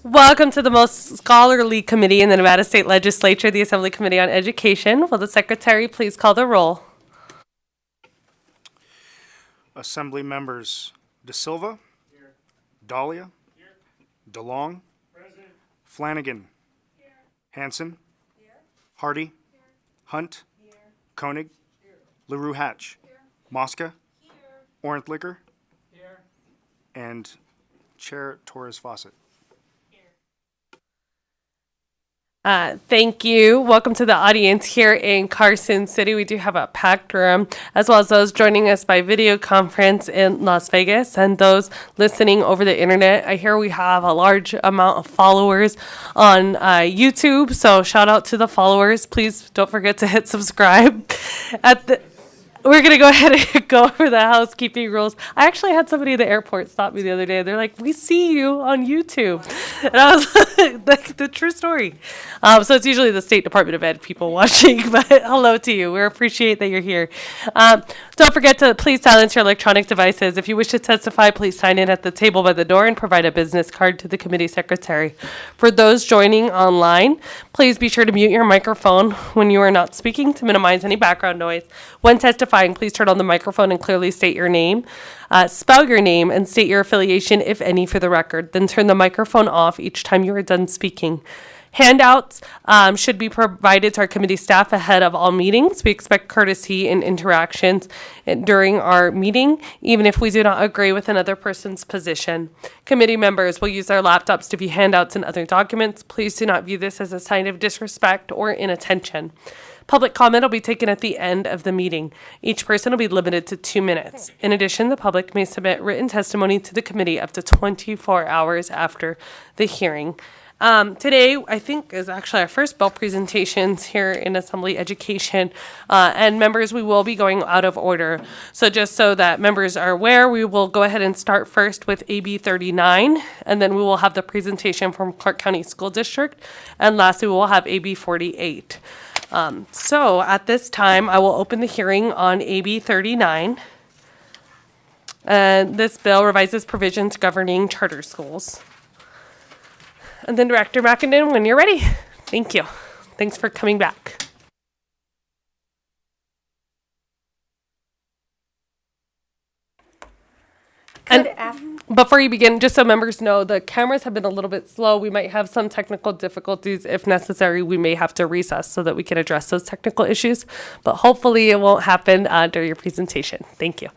Welcome to the most scholarly committee in the Nevada State Legislature, the Assembly Committee on Education. Will the Secretary please call the roll? Assembly members De Silva, here. Dahlia, here. DeLong, present. Flanagan, here. Hanson, here. Hardy, here. Hunt, here. Koenig, here. LaRue Hatch, here. Mosca, here. Orentlicker, here. And Chair Torres Fawcett. Thank you. Welcome to the audience here in Carson City. We do have a packed room, as well as those joining us by video conference in Las Vegas and those listening over the internet. I hear we have a large amount of followers on YouTube, so shout out to the followers. Please don't forget to hit subscribe. We're going to go ahead and go over the housekeeping rules. I actually had somebody at the airport stop me the other day. They're like, we see you on YouTube. And I was like, the true story. So it's usually the State Department of Ed people watching, but hello to you. We appreciate that you're here. Don't forget to please silence your electronic devices. If you wish to testify, please sign in at the table by the door and provide a business card to the committee secretary. For those joining online, please be sure to mute your microphone when you are not speaking to minimize any background noise. When testifying, please turn on the microphone and clearly state your name. Spell your name and state your affiliation, if any, for the record. Then turn the microphone off each time you are done speaking. Handouts should be provided to our committee staff ahead of all meetings. We expect courtesy and interactions during our meeting, even if we do not agree with another person's position. Committee members will use their laptops to view handouts and other documents. Please do not view this as a sign of disrespect or inattention. Public comment will be taken at the end of the meeting. Each person will be limited to 2 minutes. In addition, the public may submit written testimony to the committee up to 24 hours after the hearing. Today, I think, is actually our first bill presentations here in Assembly Education. And members, we will be going out of order. So just so that members are aware, we will go ahead and start first with AB 39, and then we will have the presentation from Clark County School District. And lastly, we will have AB 48. So at this time, I will open the hearing on AB 39. This bill revises provisions governing charter schools. And then Director McInden, when you're ready. Thank you. Thanks for coming back. Before you begin, just so members know, the cameras have been a little bit slow. We might have some technical difficulties. If necessary, we may have to recess so that we can address those technical issues. But hopefully it won't happen during your presentation. Thank you.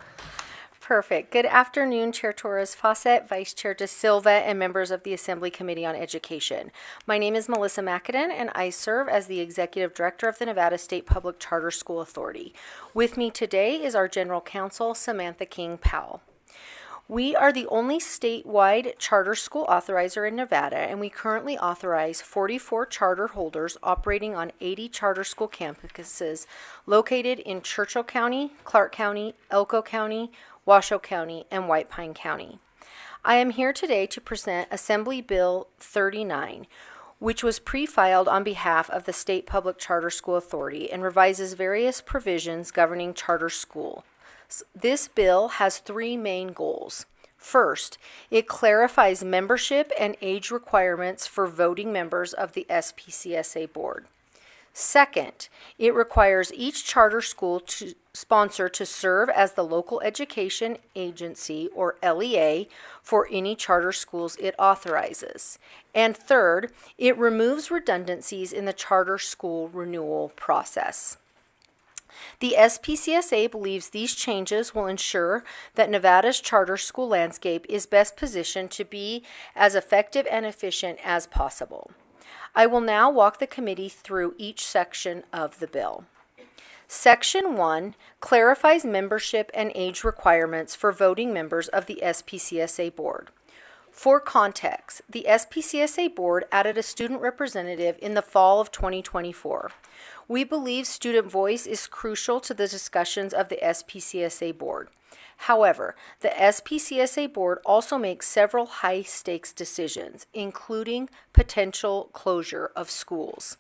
Perfect. Good afternoon, Chair Torres Fawcett, Vice Chair De Silva, and members of the Assembly Committee on Education. My name is Melissa McInden, and I serve as the Executive Director of the Nevada State Public Charter School Authority. With me today is our General Counsel, Samantha King-Powell. We are the only statewide charter school authorizer in Nevada, and we currently authorize 44 charter holders operating on 80 charter school campuses located in Churchill County, Clark County, Elko County, Washoe County, and White Pine County. I am here today to present Assembly Bill 39, which was pre-filed on behalf of the State Public Charter School Authority and revises various provisions governing charter school. This bill has 3 main goals. First, it clarifies membership and age requirements for voting members of the SPCSA board. Second, it requires each charter school sponsor to serve as the local education agency, or LEA, for any charter schools it authorizes. And third, it removes redundancies in the charter school renewal process. The SPCSA believes these changes will ensure that Nevada's charter school landscape is best positioned to be as effective and efficient as possible. I will now walk the committee through each section of the bill. Section 1 clarifies membership and age requirements for voting members of the SPCSA board. For context, the SPCSA board added a student representative in the fall of 2024. We believe student voice is crucial to the discussions of the SPCSA board. However, the SPCSA board also makes several high-stakes decisions, including potential closure of schools.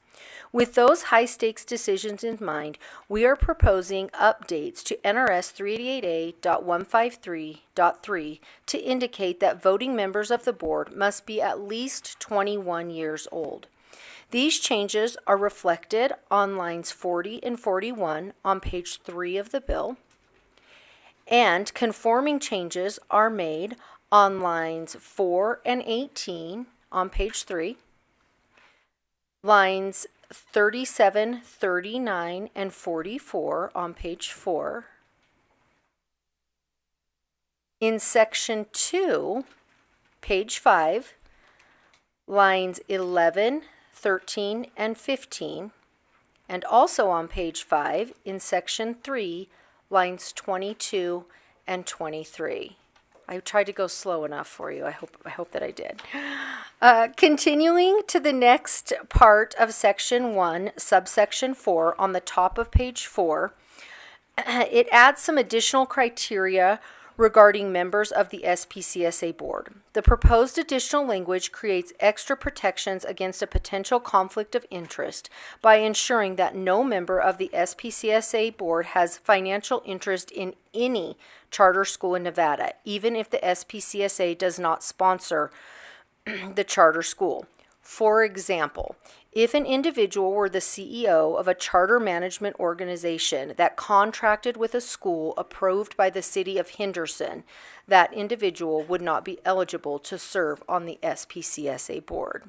With those high-stakes decisions in mind, we are proposing updates to NRS 388A.153.3 to indicate that voting members of the board must be at least 21 years old. These changes are reflected on lines 40 and 41 on page 3 of the bill, and conforming changes are made on lines 4 and 18 on page 3, lines 37, 39, and 44 on page 4. In section 2, page 5, lines 11, 13, and 15, and also on page 5 in section 3, lines 22 and 23. I tried to go slow enough for you. I hope that I did. Continuing to the next part of section 1, subsection 4, on the top of page 4, it adds some additional criteria regarding members of the SPCSA board. The proposed additional language creates extra protections against a potential conflict of interest by ensuring that no member of the SPCSA board has financial interest in any charter school in Nevada, even if the SPCSA does not sponsor the charter school. For example, if an individual were the CEO of a charter management organization that contracted with a school approved by the city of Henderson, that individual would not be eligible to serve on the SPCSA board.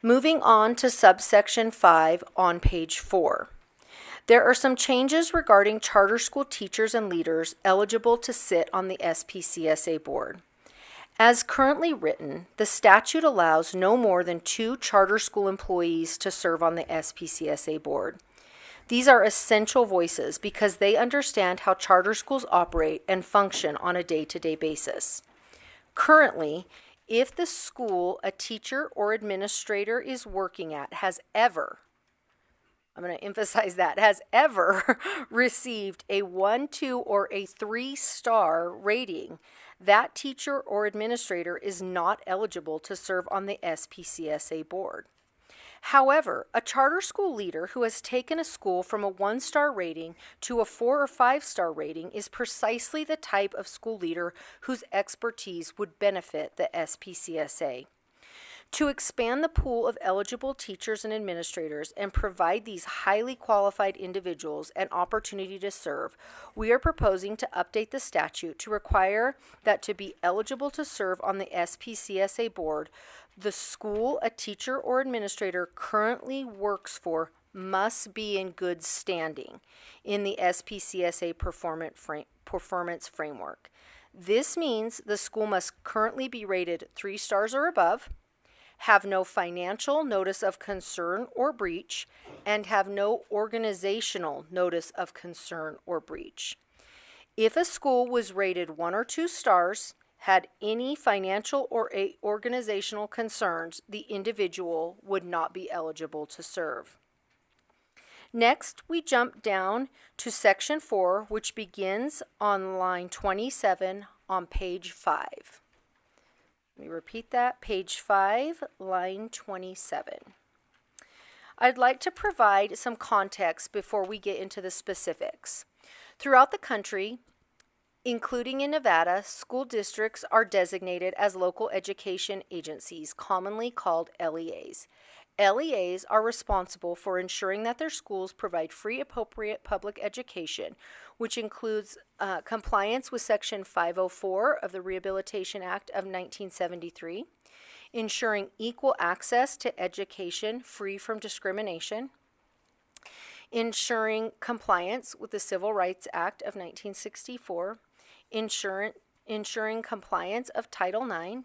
Moving on to subsection 5 on page 4. There are some changes regarding charter school teachers and leaders eligible to sit on the SPCSA board. As currently written, the statute allows no more than 2 charter school employees to serve on the SPCSA board. These are essential voices because they understand how charter schools operate and function on a day-to-day basis. Currently, if the school a teacher or administrator is working at has ever, I'm going to emphasize that, has ever received a 1, 2, or a 3-star rating, that teacher or administrator is not eligible to serve on the SPCSA board. However, a charter school leader who has taken a school from a 1-star rating to a 4 or 5-star rating is precisely the type of school leader whose expertise would benefit the SPCSA. To expand the pool of eligible teachers and administrators and provide these highly qualified individuals an opportunity to serve, we are proposing to update the statute to require that to be eligible to serve on the SPCSA board, the school a teacher or administrator currently works for must be in good standing in the SPCSA performance framework. This means the school must currently be rated 3 stars or above, have no financial notice of concern or breach, and have no organizational notice of concern or breach. If a school was rated 1 or 2 stars, had any financial or organizational concerns, the individual would not be eligible to serve. Next, we jump down to section 4, which begins on line 27 on page 5. Let me repeat that, page 5, line 27. I'd like to provide some context before we get into the specifics. Throughout the country, including in Nevada, school districts are designated as local education agencies, commonly called LEAs. LEAs are responsible for ensuring that their schools provide free, appropriate public education, which includes compliance with Section 504 of the Rehabilitation Act of 1973, ensuring equal access to education free from discrimination, ensuring compliance with the Civil Rights Act of 1964, ensuring compliance of Title IX,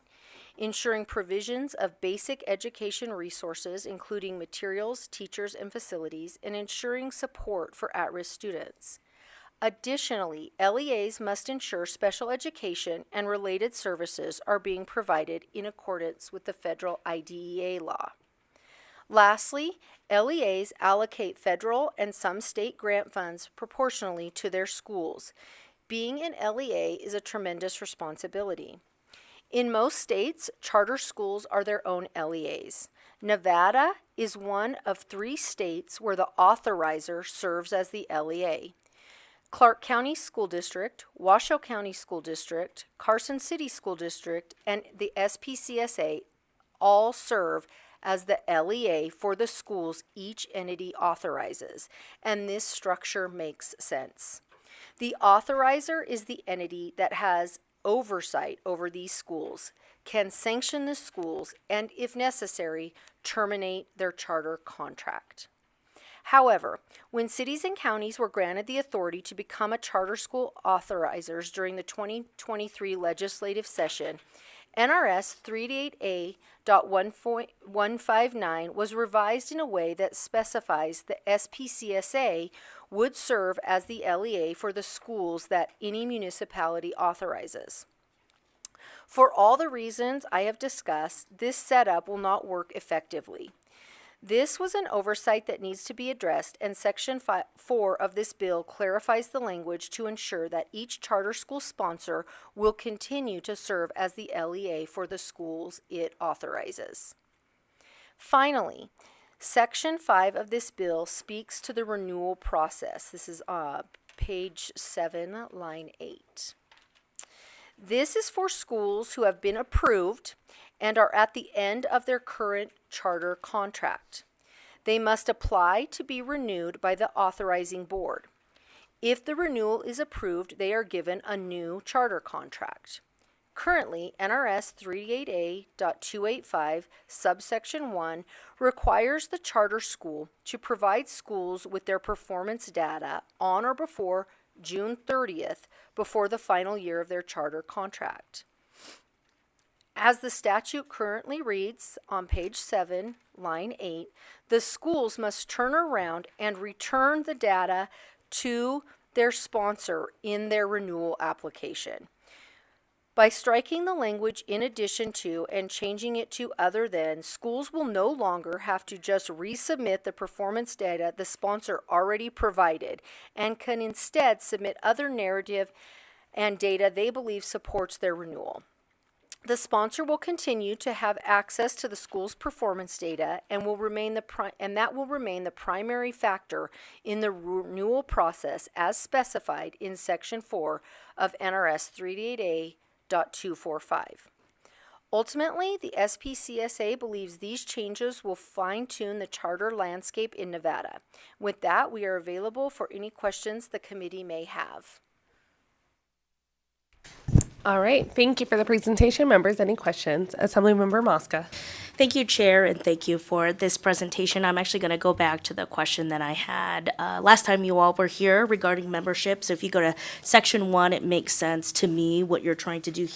ensuring provisions of basic education resources, including materials, teachers, and facilities, and ensuring support for at-risk students. Additionally, LEAs must ensure special education and related services are being provided in accordance with the federal IDEA law. Lastly, LEAs allocate federal and some state grant funds proportionally to their schools. Being an LEA is a tremendous responsibility. In most states, charter schools are their own LEAs. Nevada is one of 3 states where the authorizer serves as the LEA. Clark County School District, Washoe County School District, Carson City School District, and the SPCSA all serve as the LEA for the schools each entity authorizes, and this structure makes sense. The authorizer is the entity that has oversight over these schools, can sanction the schools, and if necessary, terminate their charter contract. However, when cities and counties were granted the authority to become a charter school authorizers during the 2023 legislative session, NRS 388A.159 was revised in a way that specifies the SPCSA would serve as the LEA for the schools that any municipality authorizes. For all the reasons I have discussed, this setup will not work effectively. This was an oversight that needs to be addressed, and Section 4 of this bill clarifies the language to ensure that each charter school sponsor will continue to serve as the LEA for the schools it authorizes. Finally, Section 5 of this bill speaks to the renewal process. This is page 7, line 8. This is for schools who have been approved and are at the end of their current charter contract. They must apply to be renewed by the authorizing board. If the renewal is approved, they are given a new charter contract. Currently, NRS 388A.285, subsection 1, requires the charter school to provide schools with their performance data on or before June 30th, before the final year of their charter contract. As the statute currently reads on page 7, line 8, the schools must turn around and return the data to their sponsor in their renewal application. By striking the language "in addition to" and changing it to "other than," schools will no longer have to just resubmit the performance data the sponsor already provided and can instead submit other narrative and data they believe supports their renewal. The sponsor will continue to have access to the school's performance data and will remain that will remain the primary factor in the renewal process as specified in Section 4 of NRS 388A.245. Ultimately, the SPCSA believes these changes will fine-tune the charter landscape in Nevada. With that, we are available for any questions the committee may have. All right. Thank you for the presentation. Members, any questions? Assemblymember Mosca. Thank you, Chair, and thank you for this presentation. I'm actually going to go back to the question that I had last time you all were here regarding membership. So if you go to Section 1, it makes sense to me what you're trying to do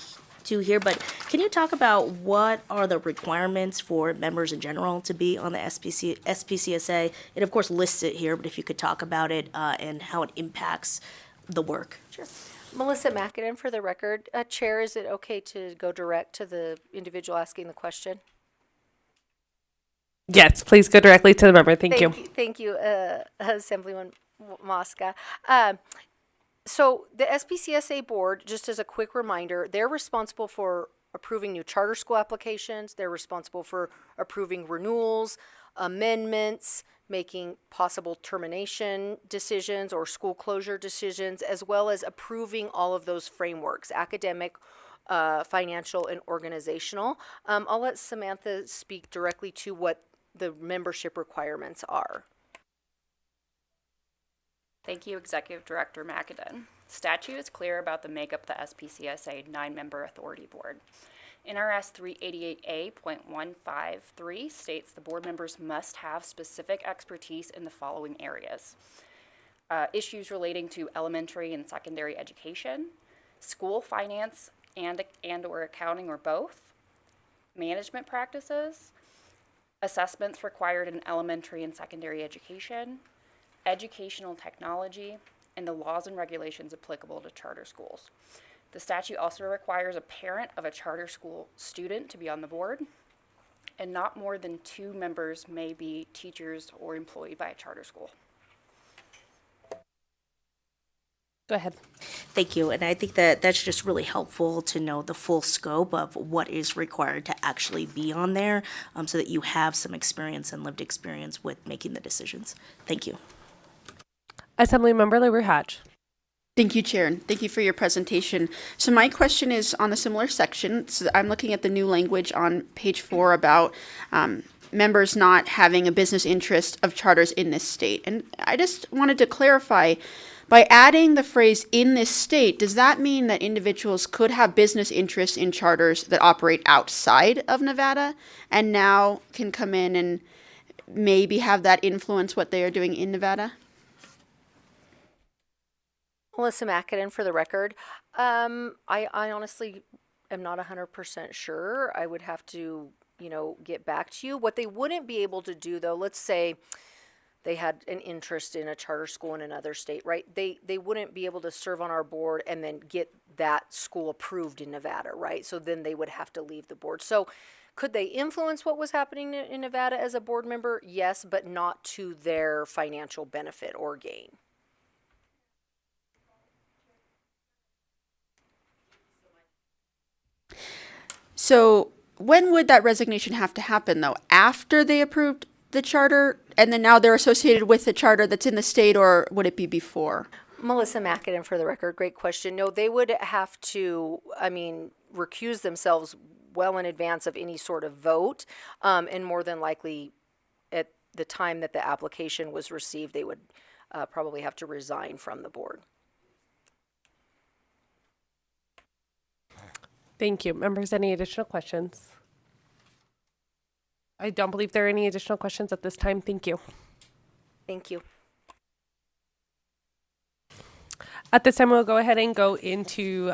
here. But can you talk about what are the requirements for members in general to be on the SPCSA? It, of course, lists it here, but if you could talk about it and how it impacts the work. Sure. Melissa McAdam, for the record. Chair, is it okay to go direct to the individual asking the question? Yes, please go directly to the member. Thank you. Thank you, Assemblyman Mosca. So the SPCSA board, just as a quick reminder, they're responsible for approving new charter school applications. They're responsible for approving renewals, amendments, making possible termination decisions or school closure decisions, as well as approving all of those frameworks, academic, financial, and organizational. I'll let Samantha speak directly to what the membership requirements are. Thank you, Executive Director McAdam. Statute is clear about the makeup of the SPCSA 9-member authority board. NRS 388A.153 states the board members must have specific expertise in the following areas. Issues relating to elementary and secondary education, school finance and or accounting or both, management practices, assessments required in elementary and secondary education, educational technology, and the laws and regulations applicable to charter schools. The statute also requires a parent of a charter school student to be on the board, and not more than 2 members may be teachers or employed by a charter school. Go ahead. Thank you. And I think that that's just really helpful to know the full scope of what is required to actually be on there, so that you have some experience and lived experience with making the decisions. Thank you. Assemblymember Labor Hatch. Thank you, Chair, and thank you for your presentation. So my question is on a similar section. So I'm looking at the new language on page 4 about members not having a business interest of charters in this state. And I just wanted to clarify, by adding the phrase "in this state," does that mean that individuals could have business interests in charters that operate outside of Nevada and now can come in and maybe have that influence what they are doing in Nevada? Melissa Macadin for the record. I honestly am not 100% sure. I would have to, get back to you. What they wouldn't be able to do, though, let's say they had an interest in a charter school in another state, right? They wouldn't be able to serve on our board and then get that school approved in Nevada, right? So then they would have to leave the board. So could they influence what was happening in Nevada as a board member? Yes, but not to their financial benefit or gain. So when would that resignation have to happen, though? After they approved the charter, and then now they're associated with the charter that's in the state, or would it be before? Melissa Macadin for the record. Great question. No, they would have to, recuse themselves well in advance of any sort of vote, and more than likely at the time that the application was received, they would probably have to resign from the board. Thank you. Members, any additional questions? I don't believe there are any additional questions at this time. Thank you. Thank you. At this time, we'll go ahead and go into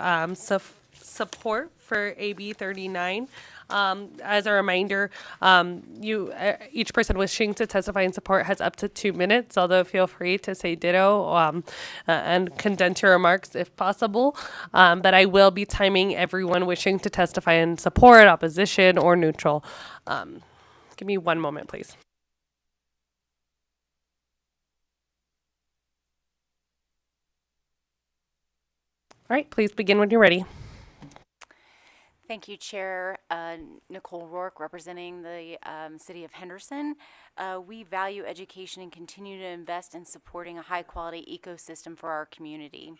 support for AB 39. As a reminder, each person wishing to testify in support has up to 2 minutes, although feel free to say ditto and condense your remarks if possible. But I will be timing everyone wishing to testify in support, opposition, or neutral. Give me one moment, please. All right, please begin when you're ready. Thank you, Chair. Nicole Rourke, representing the City of Henderson. We value education and continue to invest in supporting a high-quality ecosystem for our community.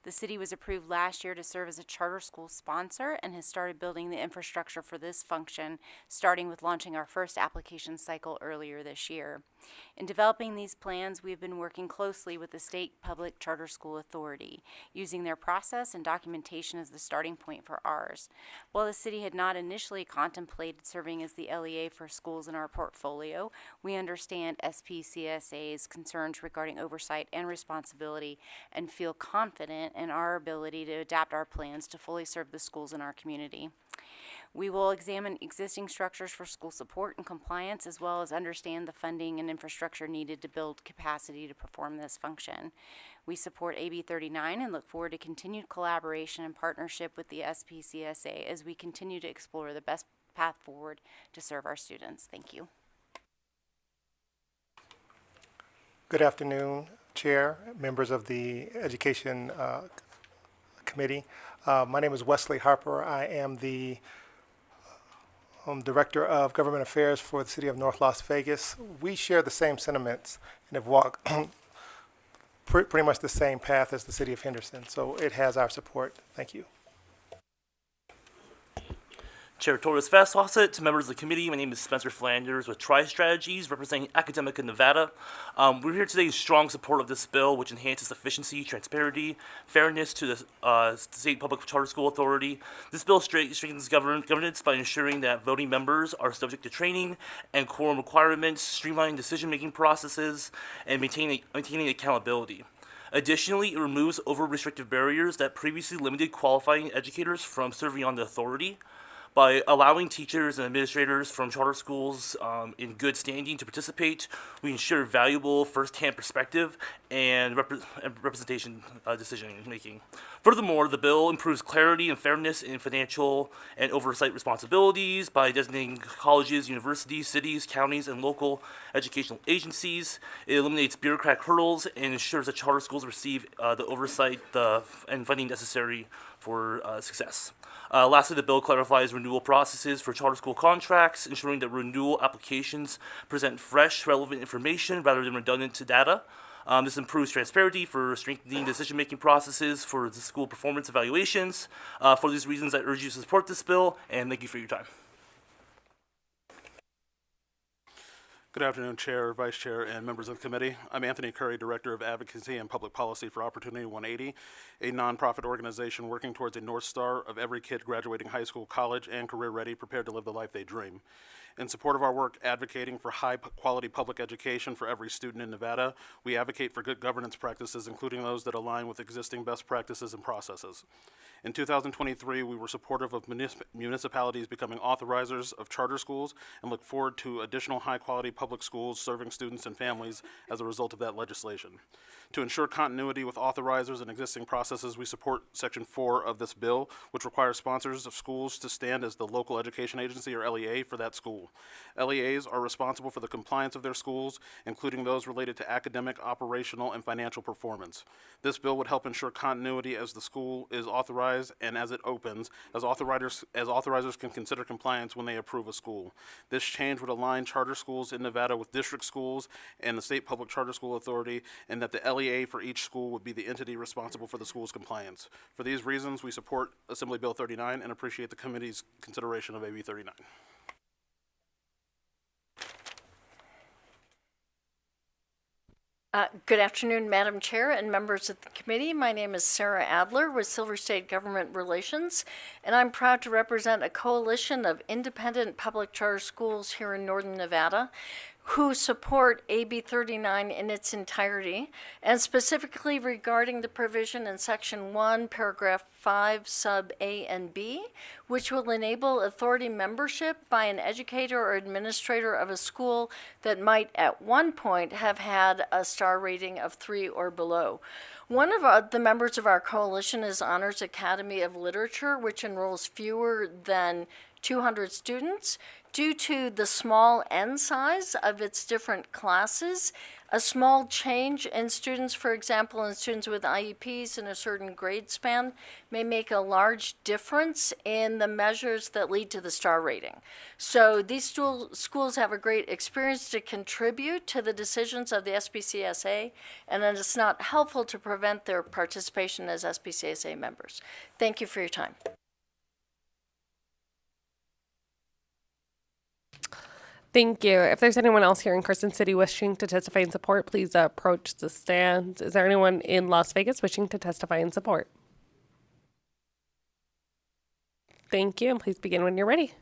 The city was approved last year to serve as a charter school sponsor and has started building the infrastructure for this function, starting with launching our first application cycle earlier this year. In developing these plans, we have been working closely with the State Public Charter School Authority, using their process and documentation as the starting point for ours. While the city had not initially contemplated serving as the LEA for schools in our portfolio, we understand SPCSA's concerns regarding oversight and responsibility and feel confident in our ability to adapt our plans to fully serve the schools in our community. We will examine existing structures for school support and compliance, as well as understand the funding and infrastructure needed to build capacity to perform this function. We support AB 39 and look forward to continued collaboration and partnership with the SPCSA as we continue to explore the best path forward to serve our students. Thank you. Good afternoon, Chair, members of the Education Committee. My name is Wesley Harper. I am the Director of Government Affairs for the City of North Las Vegas. We share the same sentiments and have walked pretty much the same path as the City of Henderson, so it has our support. Thank you. Chair Torres Fast-Fawcett, to members of the committee, my name is Spencer Flanders with Tri-Strategies, representing Academic in Nevada. We're here today in strong support of this bill, which enhances efficiency, transparency, fairness to the State Public Charter School Authority. This bill strengthens governance by ensuring that voting members are subject to training and quorum requirements, streamlining decision-making processes, and maintaining accountability. Additionally, it removes over-restrictive barriers that previously limited qualifying educators from serving on the authority. By allowing teachers and administrators from charter schools in good standing to participate, we ensure valuable first-hand perspective and representation decision making. Furthermore, the bill improves clarity and fairness in financial and oversight responsibilities by designating colleges, universities, cities, counties, and local educational agencies. It eliminates bureaucratic hurdles and ensures that charter schools receive the oversight and funding necessary for success. Lastly, the bill clarifies renewal processes for charter school contracts, ensuring that renewal applications present fresh, relevant information rather than redundant data. This improves transparency for strengthening decision-making processes for the school performance evaluations. For these reasons, I urge you to support this bill, and thank you for your time. Good afternoon, Chair, Vice Chair, and members of the committee. I'm Anthony Curry, Director of Advocacy and Public Policy for Opportunity 180, a nonprofit organization working towards a North Star of every kid graduating high school, college, and career ready, prepared to live the life they dream. In support of our work advocating for high-quality public education for every student in Nevada, we advocate for good governance practices, including those that align with existing best practices and processes. In 2023, we were supportive of municipalities becoming authorizers of charter schools and look forward to additional high-quality public schools serving students and families as a result of that legislation. To ensure continuity with authorizers and existing processes, we support Section 4 of this bill, which requires sponsors of schools to stand as the local education agency, or LEA, for that school. LEAs are responsible for the compliance of their schools, including those related to academic, operational, and financial performance. This bill would help ensure continuity as the school is authorized and as it opens, as authorizers can consider compliance when they approve a school. This change would align charter schools in Nevada with district schools and the State Public Charter School Authority, and that the LEA for each school would be the entity responsible for the school's compliance. For these reasons, we support Assembly Bill 39 and appreciate the committee's consideration of AB 39. Good afternoon, Madam Chair and members of the committee. My name is Sarah Adler with Silver State Government Relations, and I'm proud to represent a coalition of independent public charter schools here in Northern Nevada who support AB 39 in its entirety, and specifically regarding the provision in Section 1, Paragraph 5, Sub A and B, which will enable authority membership by an educator or administrator of a school that might at one point have had a star rating of 3 or below. One of the members of our coalition is Honors Academy of Literature, which enrolls fewer than 200 students. Due to the small N size of its different classes, a small change in students, for example, in students with IEPs in a certain grade span, may make a large difference in the measures that lead to the star rating. So these schools have a great experience to contribute to the decisions of the SBCSA, and it is not helpful to prevent their participation as SBCSA members. Thank you for your time. Thank you. If there's anyone else here in Carson City wishing to testify in support, please approach the stand. Is there anyone in Las Vegas wishing to testify in support? Thank you, and please begin when you're ready.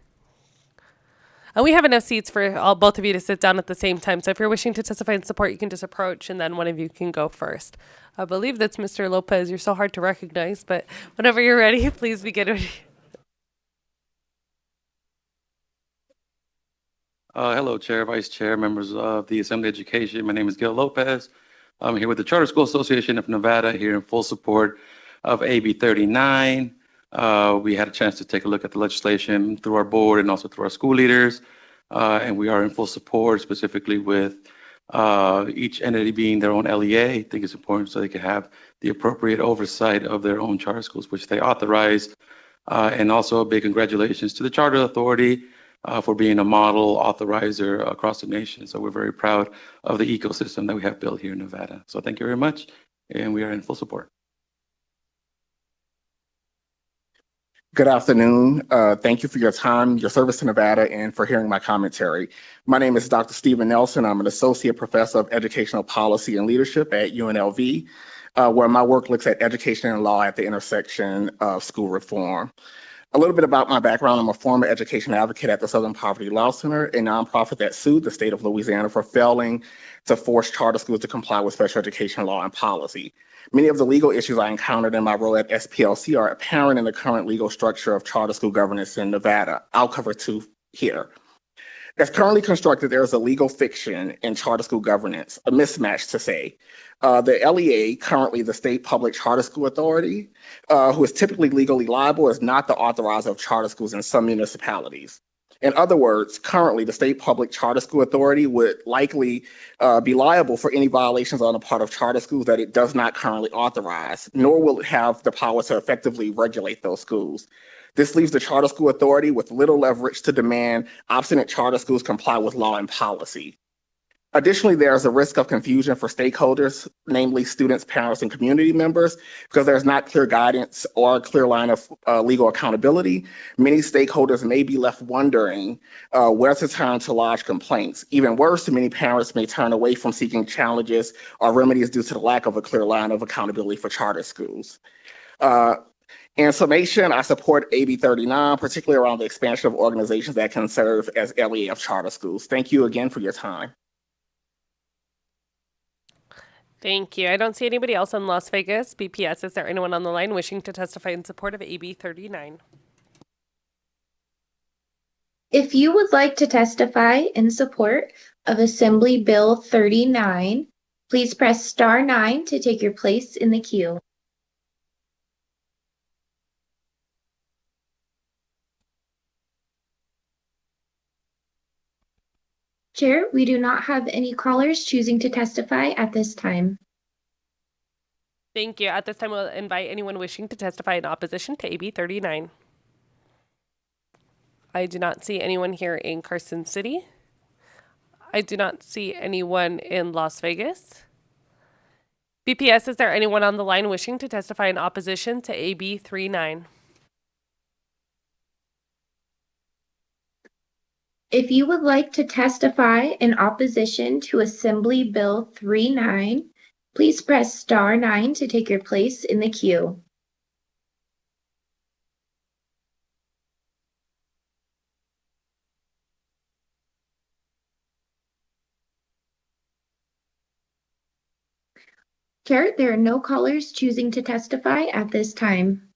We have enough seats for both of you to sit down at the same time, so if you're wishing to testify in support, you can just approach, and then one of you can go first. I believe that's Mr. Lopez. You're so hard to recognize, but whenever you're ready, please begin. Hello, Chair, Vice Chair, members of the Assembly Education. My name is Gil Lopez. I'm here with the Charter School Association of Nevada, here in full support of AB 39. We had a chance to take a look at the legislation through our board and also through our school leaders, and we are in full support, specifically with each entity being their own LEA. I think it's important so they can have the appropriate oversight of their own charter schools, which they authorized. And also a big congratulations to the Charter Authority for being a model authorizer across the nation. So we're very proud of the ecosystem that we have built here in Nevada. So thank you very much, and we are in full support. Good afternoon. Thank you for your time, your service to Nevada, and for hearing my commentary. My name is Dr. Stephen Nelson. I'm an associate professor of educational policy and leadership at UNLV, where my work looks at education and law at the intersection of school reform. A little bit about my background. I'm a former education advocate at the Southern Poverty Law Center, a nonprofit that sued the state of Louisiana for failing to force charter schools to comply with special education law and policy. Many of the legal issues I encountered in my role at SPLC are apparent in the current legal structure of charter school governance in Nevada. I'll cover two here. As currently constructed, there is a legal fiction in charter school governance, a mismatch to say. The LEA, currently the State Public Charter School Authority, who is typically legally liable, is not the authorizer of charter schools in some municipalities. In other words, currently the State Public Charter School Authority would likely be liable for any violations on the part of charter schools that it does not currently authorize, nor will it have the power to effectively regulate those schools. This leaves the Charter School Authority with little leverage to demand obstinate charter schools comply with law and policy. Additionally, there is a risk of confusion for stakeholders, namely students, parents, and community members, because there's not clear guidance or a clear line of legal accountability. Many stakeholders may be left wondering where to turn to lodge complaints. Even worse, many parents may turn away from seeking challenges or remedies due to the lack of a clear line of accountability for charter schools. In summation, I support AB 39, particularly around the expansion of organizations that can serve as LEA of charter schools. Thank you again for your time. Thank you. I don't see anybody else in Las Vegas. BPS, is there anyone on the line wishing to testify in support of AB 39? If you would like to testify in support of Assembly Bill 39, please press star 9 to take your place in the queue. Chair, we do not have any callers choosing to testify at this time. Thank you. At this time, we'll invite anyone wishing to testify in opposition to AB 39. I do not see anyone here in Carson City. I do not see anyone in Las Vegas. BPS, is there anyone on the line wishing to testify in opposition to AB 39? If you would like to testify in opposition to Assembly Bill 39, please press star 9 to take your place in the queue. Chair, there are no callers choosing to testify at this time.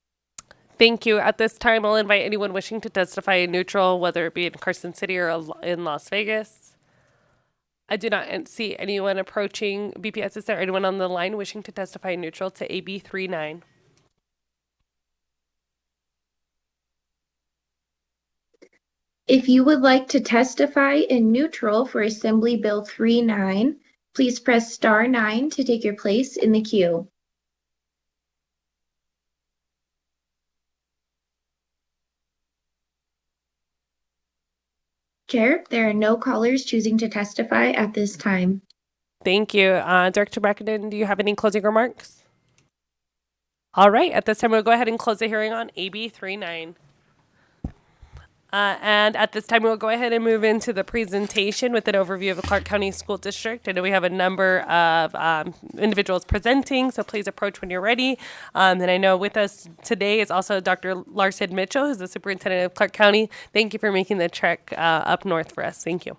Thank you. At this time, I'll invite anyone wishing to testify in neutral, whether it be in Carson City or in Las Vegas. I do not see anyone approaching. BPS, is there anyone on the line wishing to testify in neutral to AB 39? If you would like to testify in neutral for Assembly Bill 39, please press star 9 to take your place in the queue. Chair, there are no callers choosing to testify at this time. Thank you. Director Brackenden, do you have any closing remarks? All right. At this time, we'll go ahead and close the hearing on AB 39. And at this time, we'll go ahead and move into the presentation with an overview of the Clark County School District. I know we have a number of individuals presenting, so please approach when you're ready. And I know with us today is also Dr. Larson Mitchell, who's the superintendent of Clark County. Thank you for making the trek up north for us. Thank you.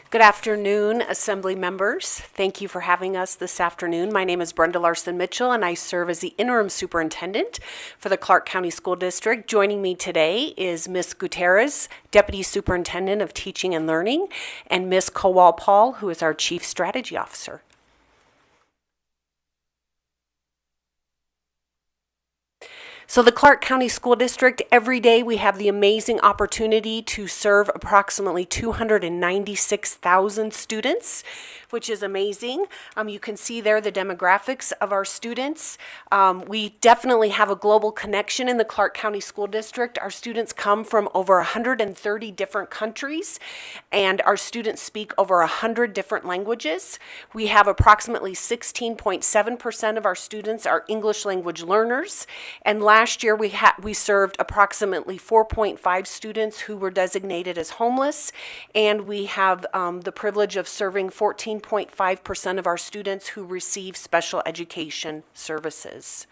Good afternoon, Assembly members. Thank you for having us this afternoon. My name is Brenda Larson Mitchell, and I serve as the interim superintendent for the Clark County School District. Joining me today is Ms. Gutierrez, Deputy Superintendent of Teaching and Learning, and Ms. Kowal Paul, who is our Chief Strategy Officer. So the Clark County School District, every day we have the amazing opportunity to serve approximately 296,000 students, which is amazing. You can see there the demographics of our students. We definitely have a global connection in the Clark County School District. Our students come from over 130 different countries, and our students speak over 100 different languages. We have approximately 16.7% of our students are English language learners, and last year we served approximately 4.5 students who were designated as homeless, and we have the privilege of serving 14.5% of our students who receive special education services.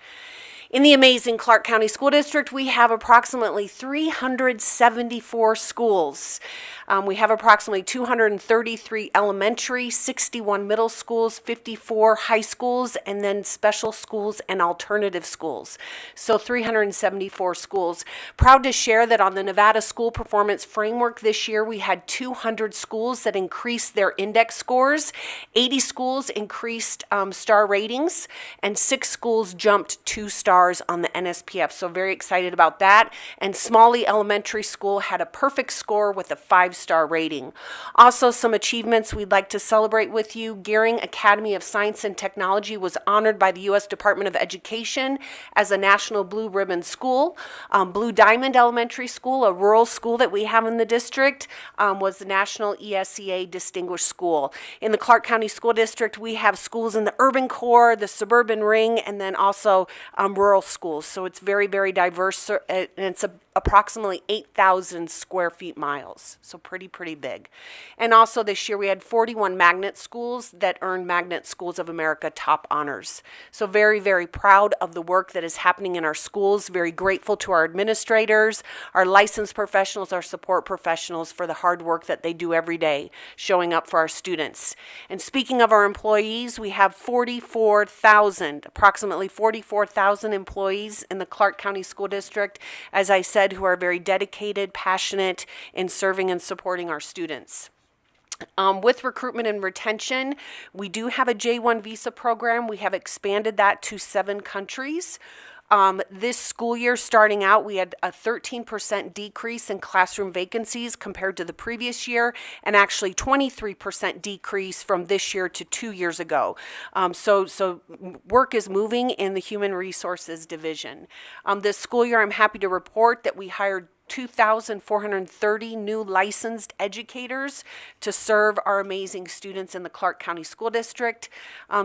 In the amazing Clark County School District, we have approximately 374 schools. We have approximately 233 elementary, 61 middle schools, 54 high schools, and then special schools and alternative schools. So 374 schools. Proud to share that on the Nevada School Performance Framework this year, we had 200 schools that increased their index scores, 80 schools increased star ratings, and 6 schools jumped 2 stars on the NSPF. So very excited about that. And Smalley Elementary School had a perfect score with a 5-star rating. Also, some achievements we'd like to celebrate with you. Gehring Academy of Science and Technology was honored by the U.S. Department of Education as a National Blue Ribbon School. Blue Diamond Elementary School, a rural school that we have in the district, was the National ESEA Distinguished School. In the Clark County School District, we have schools in the urban core, the suburban ring, and then also rural schools. So it's very, very diverse, and it's approximately 8,000 square feet miles. So pretty big. And also this year we had 41 magnet schools that earned Magnet Schools of America top honors. So very, very proud of the work that is happening in our schools. Very grateful to our administrators, our licensed professionals, our support professionals for the hard work that they do every day, showing up for our students. And speaking of our employees, we have approximately 44,000 employees in the Clark County School District, as I said, who are very dedicated, passionate in serving and supporting our students. With recruitment and retention, we do have a J-1 visa program. We have expanded that to 7 countries. This school year starting out, we had a 13% decrease in classroom vacancies compared to the previous year, and actually 23% decrease from this year to 2 years ago. So work is moving in the Human Resources Division. This school year, I'm happy to report that we hired 2,430 new licensed educators to serve our amazing students in the Clark County School District.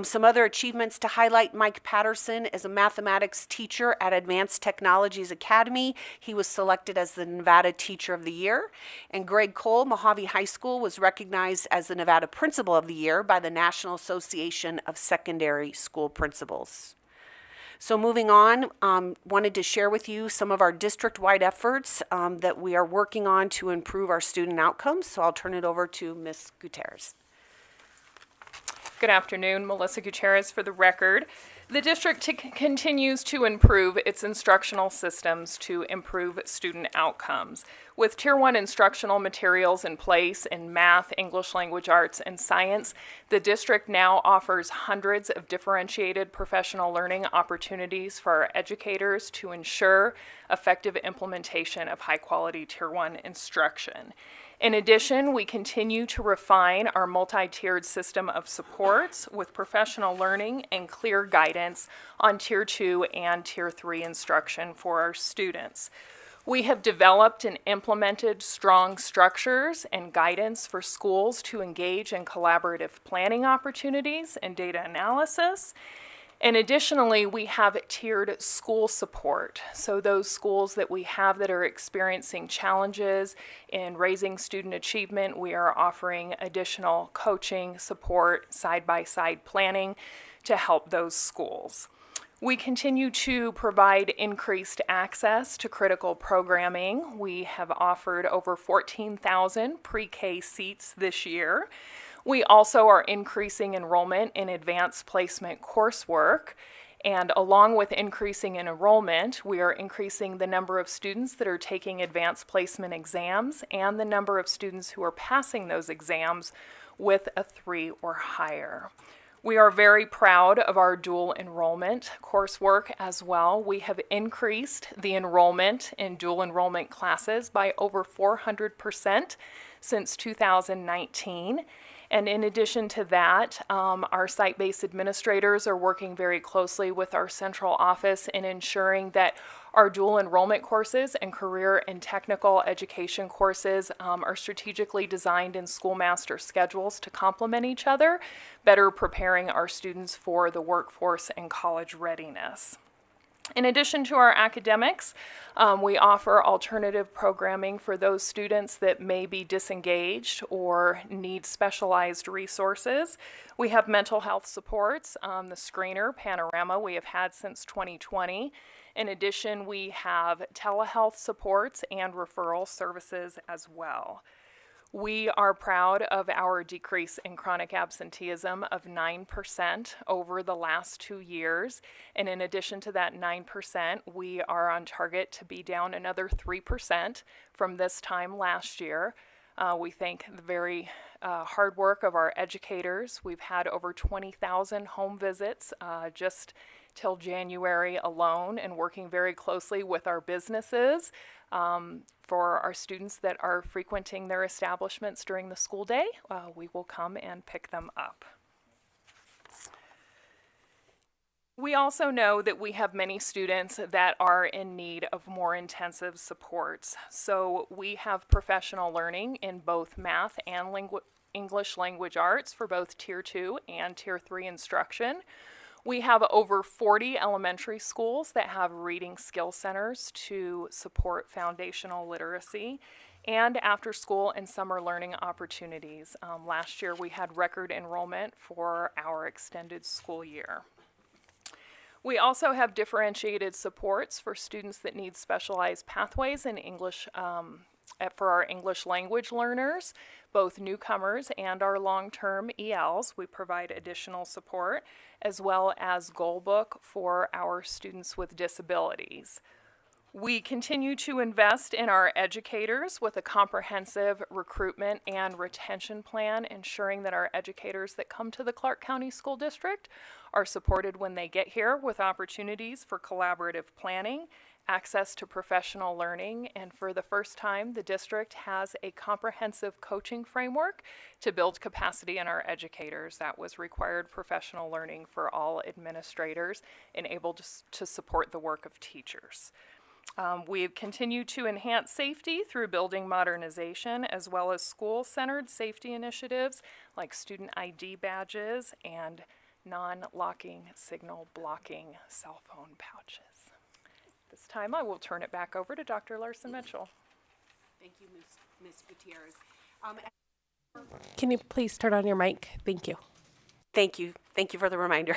Some other achievements to highlight: Mike Patterson is a mathematics teacher at Advanced Technologies Academy. He was selected as the Nevada Teacher of the Year. And Greg Cole, Mojave High School, was recognized as the Nevada Principal of the Year by the National Association of Secondary School Principals. So moving on, wanted to share with you some of our district-wide efforts that we are working on to improve our student outcomes. So I'll turn it over to Ms. Gutierrez. Good afternoon, Melissa Gutierrez for the record. The district continues to improve its instructional systems to improve student outcomes. With Tier 1 instructional materials in place in math, English language arts, and science, the district now offers hundreds of differentiated professional learning opportunities for our educators to ensure effective implementation of high-quality Tier 1 instruction. In addition, we continue to refine our multi-tiered system of supports with professional learning and clear guidance on Tier 2 and Tier 3 instruction for our students. We have developed and implemented strong structures and guidance for schools to engage in collaborative planning opportunities and data analysis. And additionally, we have tiered school support. So those schools that we have that are experiencing challenges in raising student achievement, we are offering additional coaching, support, side-by-side planning to help those schools. We continue to provide increased access to critical programming. We have offered over 14,000 pre-K seats this year. We also are increasing enrollment in advanced placement coursework, and along with increasing in enrollment, we are increasing the number of students that are taking advanced placement exams and the number of students who are passing those exams with a 3 or higher. We are very proud of our dual enrollment coursework as well. We have increased the enrollment in dual enrollment classes by over 400% since 2019. And in addition to that, our site-based administrators are working very closely with our central office in ensuring that our dual enrollment courses and career and technical education courses are strategically designed in schoolmaster schedules to complement each other, better preparing our students for the workforce and college readiness. In addition to our academics, we offer alternative programming for those students that may be disengaged or need specialized resources. We have mental health supports, the screener, Panorama, we have had since 2020. In addition, we have telehealth supports and referral services as well. We are proud of our decrease in chronic absenteeism of 9% over the last 2 years. And in addition to that 9%, we are on target to be down another 3% from this time last year. We thank the very hard work of our educators. We've had over 20,000 home visits just till January alone, and working very closely with our businesses for our students that are frequenting their establishments during the school day. We will come and pick them up. We also know that we have many students that are in need of more intensive supports. So we have professional learning in both math and English language arts for both Tier 2 and Tier 3 instruction. We have over 40 elementary schools that have reading skill centers to support foundational literacy and after school and summer learning opportunities. Last year we had record enrollment for our extended school year. We also have differentiated supports for students that need specialized pathways in English for our English language learners, both newcomers and our long-term ELs. We provide additional support, as well as Goal Book for our students with disabilities. We continue to invest in our educators with a comprehensive recruitment and retention plan, ensuring that our educators that come to the Clark County School District are supported when they get here with opportunities for collaborative planning, access to professional learning, and for the first time, the district has a comprehensive coaching framework to build capacity in our educators. That was required professional learning for all administrators and able to support the work of teachers. We've continued to enhance safety through building modernization as well as school-centered safety initiatives like student ID badges and non-locking signal blocking cell phone pouches. This time I will turn it back over to Dr. Larson Mitchell. Thank you, Ms. Gutierrez. Can you please turn on your mic? Thank you. Thank you. Thank you for the reminder.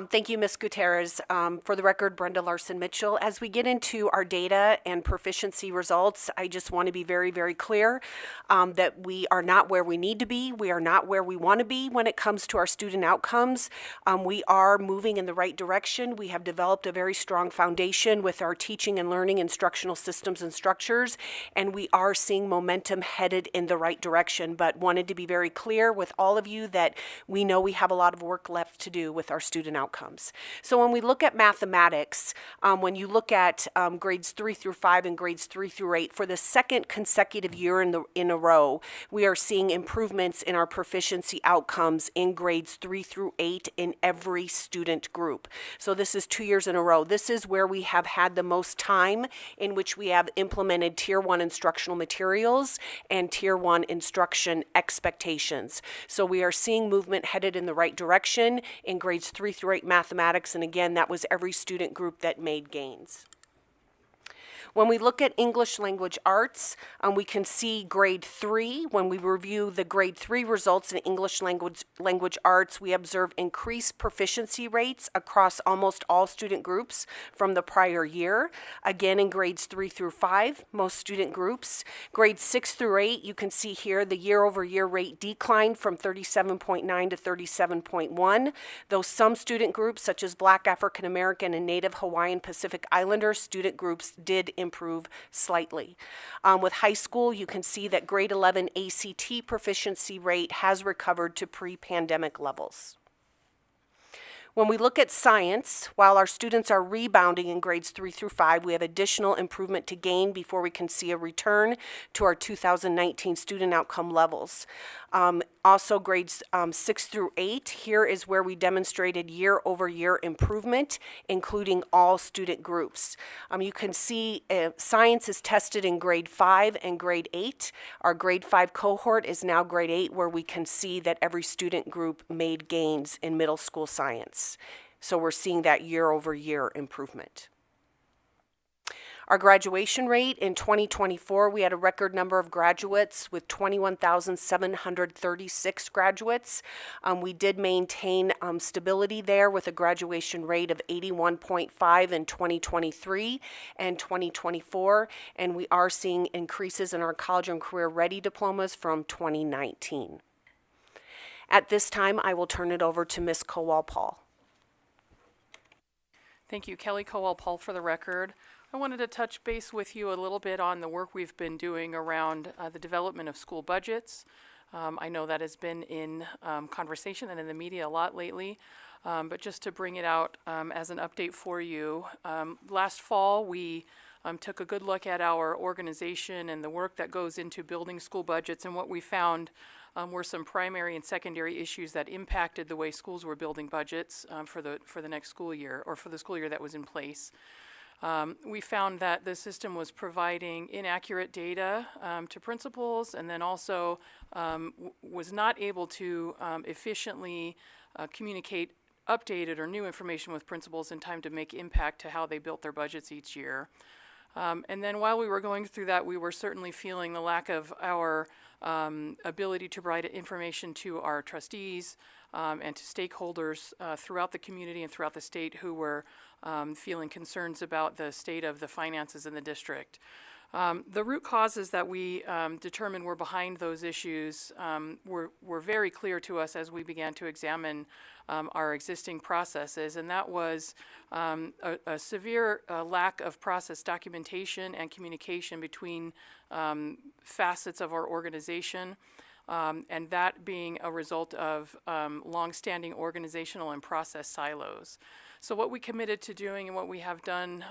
Thank you, Ms. Gutierrez. For the record, Brenda Larson Mitchell. As we get into our data and proficiency results, I just want to be very, very clear that we are not where we need to be. We are not where we want to be when it comes to our student outcomes. We are moving in the right direction. We have developed a very strong foundation with our teaching and learning instructional systems and structures, and we are seeing momentum headed in the right direction, but wanted to be very clear with all of you that we know we have a lot of work left to do with our student outcomes. So when we look at mathematics, when you look at grades 3 through 5 and grades 3 through 8, for the second consecutive year in a row, we are seeing improvements in our proficiency outcomes in grades 3 through 8 in every student group. So this is 2 years in a row. This is where we have had the most time in which we have implemented Tier 1 instructional materials and Tier 1 instruction expectations. So we are seeing movement headed in the right direction in grades 3 through 8 mathematics, and again, that was every student group that made gains. When we look at English language arts, we can see grade 3. When we review the grade 3 results in English language arts, we observe increased proficiency rates across almost all student groups from the prior year. Again, in grades 3 through 5, most student groups. Grades 6 through 8, you can see here the year-over-year rate declined from 37.9 to 37.1, though some student groups, such as Black, African American, and Native Hawaiian Pacific Islander student groups, did improve slightly. With high school, you can see that grade 11 ACT proficiency rate has recovered to pre-pandemic levels. When we look at science, while our students are rebounding in grades 3 through 5, we have additional improvement to gain before we can see a return to our 2019 student outcome levels. Also, grades 6 through 8, here is where we demonstrated year-over-year improvement, including all student groups. You can see science is tested in grade 5 and grade 8. Our grade 5 cohort is now grade 8, where we can see that every student group made gains in middle school science. So we're seeing that year-over-year improvement. Our graduation rate in 2024, we had a record number of graduates with 21,736 graduates. We did maintain stability there with a graduation rate of 81.5 in 2023 and 2024, and we are seeing increases in our college and career ready diplomas from 2019. At this time, I will turn it over to Ms. Kowal-Paul. Thank you, Kelly Kowal-Paul for the record. I wanted to touch base with you a little bit on the work we've been doing around the development of school budgets. I know that has been in conversation and in the media a lot lately, but just to bring it out as an update for you, last fall we took a good look at our organization and the work that goes into building school budgets, and what we found were some primary and secondary issues that impacted the way schools were building budgets for the next school year, or for the school year that was in place. We found that the system was providing inaccurate data to principals, and then also was not able to efficiently communicate updated or new information with principals in time to make impact to how they built their budgets each year. And then while we were going through that, we were certainly feeling the lack of our ability to provide information to our trustees and to stakeholders throughout the community and throughout the state who were feeling concerns about the state of the finances in the district. The root causes that we determined were behind those issues were very clear to us as we began to examine our existing processes, and that was a severe lack of process documentation and communication between facets of our organization, and that being a result of longstanding organizational and process silos. So what we committed to doing and what we have done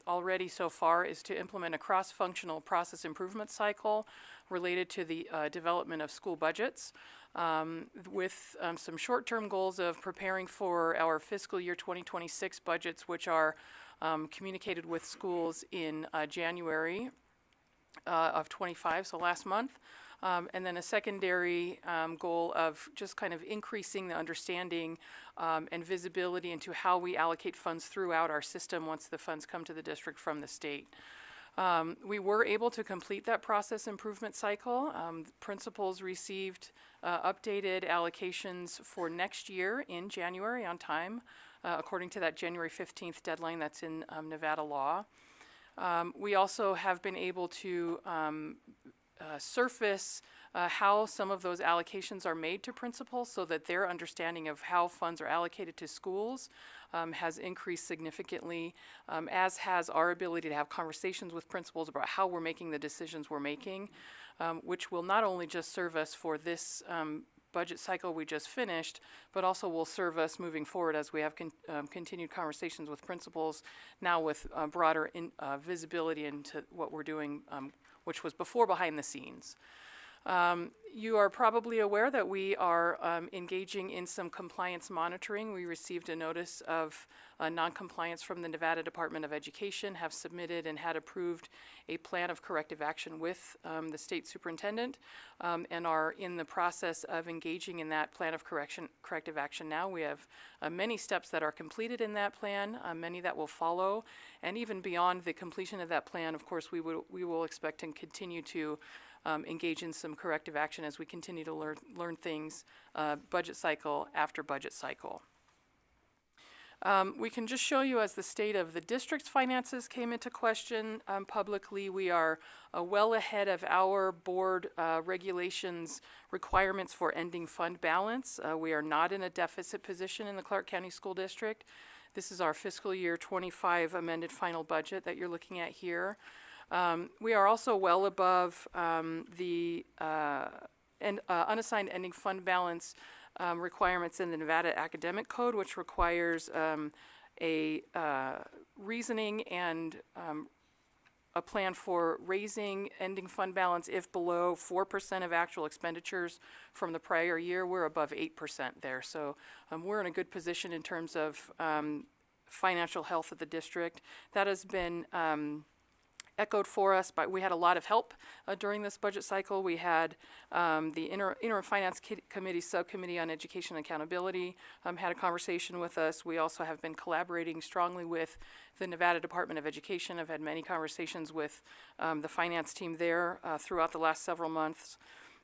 already so far is to implement a cross-functional process improvement cycle related to the development of school budgets, with some short-term goals of preparing for our fiscal year 2026 budgets, which are communicated with schools in January of 25, so last month. And then a secondary goal of just kind of increasing the understanding and visibility into how we allocate funds throughout our system once the funds come to the district from the state. We were able to complete that process improvement cycle. Principals received updated allocations for next year in January on time, according to that January 15th deadline that's in Nevada law. We also have been able to surface how some of those allocations are made to principals so that their understanding of how funds are allocated to schools has increased significantly, as has our ability to have conversations with principals about how we're making the decisions we're making, which will not only just serve us for this budget cycle we just finished, but also will serve us moving forward as we have continued conversations with principals, now with broader visibility into what we're doing, which was before behind the scenes. You are probably aware that we are engaging in some compliance monitoring. We received a notice of non-compliance from the Nevada Department of Education, have submitted and had approved a plan of corrective action with the state superintendent, and are in the process of engaging in that plan of corrective action now. We have many steps that are completed in that plan, many that will follow, and even beyond the completion of that plan, of course, we will expect and continue to engage in some corrective action as we continue to learn things budget cycle after budget cycle. We can just show you as the state of the district's finances came into question publicly. We are well ahead of our board regulations requirements for ending fund balance. We are not in a deficit position in the Clark County School District. This is our fiscal year 25 amended final budget that you're looking at here. We are also well above the unassigned ending fund balance requirements in the Nevada Academic Code, which requires a reasoning and a plan for raising ending fund balance if below 4% of actual expenditures from the prior year. We're above 8% there. So we're in a good position in terms of financial health of the district. That has been echoed for us, but we had a lot of help during this budget cycle. We had the Interim Finance Committee Subcommittee on Education and Accountability had a conversation with us. We also have been collaborating strongly with the Nevada Department of Education. I've had many conversations with the finance team there throughout the last several months.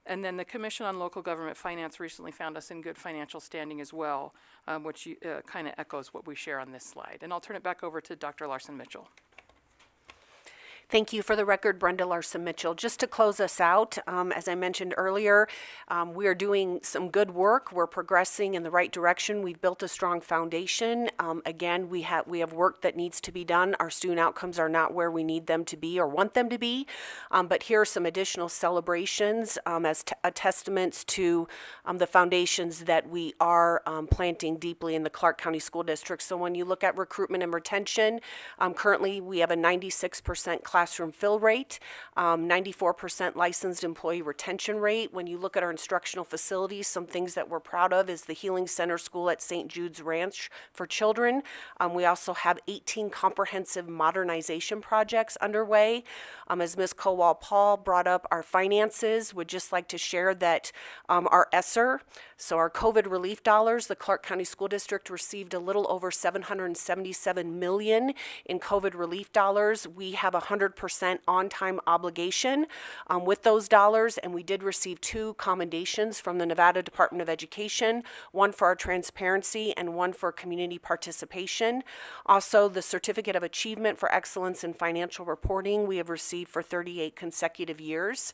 And then the Commission on Local Government Finance recently found us in good financial standing as well, which kind of echoes what we share on this slide. And I'll turn it back over to Dr. Larson-Mitchell. Thank you. For the record, Brenda Larson-Mitchell. Just to close us out, as I mentioned earlier, we are doing some good work. We're progressing in the right direction. We've built a strong foundation. Again, we have work that needs to be done. Our student outcomes are not where we need them to be or want them to be. But here are some additional celebrations as testaments to the foundations that we are planting deeply in the Clark County School District. So when you look at recruitment and retention, currently we have a 96% classroom fill rate, 94% licensed employee retention rate. When you look at our instructional facilities, some things that we're proud of is the Healing Center School at St. Jude's Ranch for children. We also have 18 comprehensive modernization projects underway. As Ms. Kowal-Paul brought up our finances, would just like to share that our ESSER, so our COVID relief dollars, the Clark County School District received a little over $777 million in COVID relief dollars. We have 100% on-time obligation with those dollars, and we did receive 2 commendations from the Nevada Department of Education, one for our transparency and one for community participation. Also, the Certificate of Achievement for Excellence in Financial Reporting we have received for 38 consecutive years.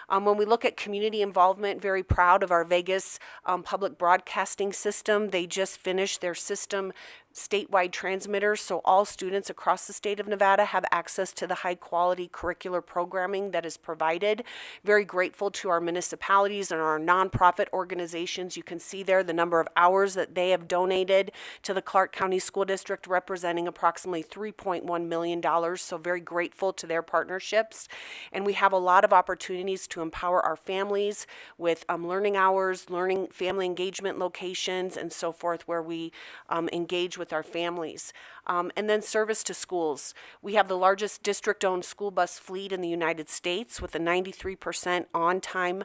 When we look at community involvement, very proud of our Vegas public broadcasting system. They just finished their system statewide transmitters, so all students across the state of Nevada have access to the high quality curricular programming that is provided. Very grateful to our municipalities and our nonprofit organizations. You can see there the number of hours that they have donated to the Clark County School District, representing approximately $3.1 million, so very grateful to their partnerships. And we have a lot of opportunities to empower our families with learning hours, learning family engagement locations, and so forth, where we engage with our families. And then service to schools. We have the largest district-owned school bus fleet in the United States with a 93% on-time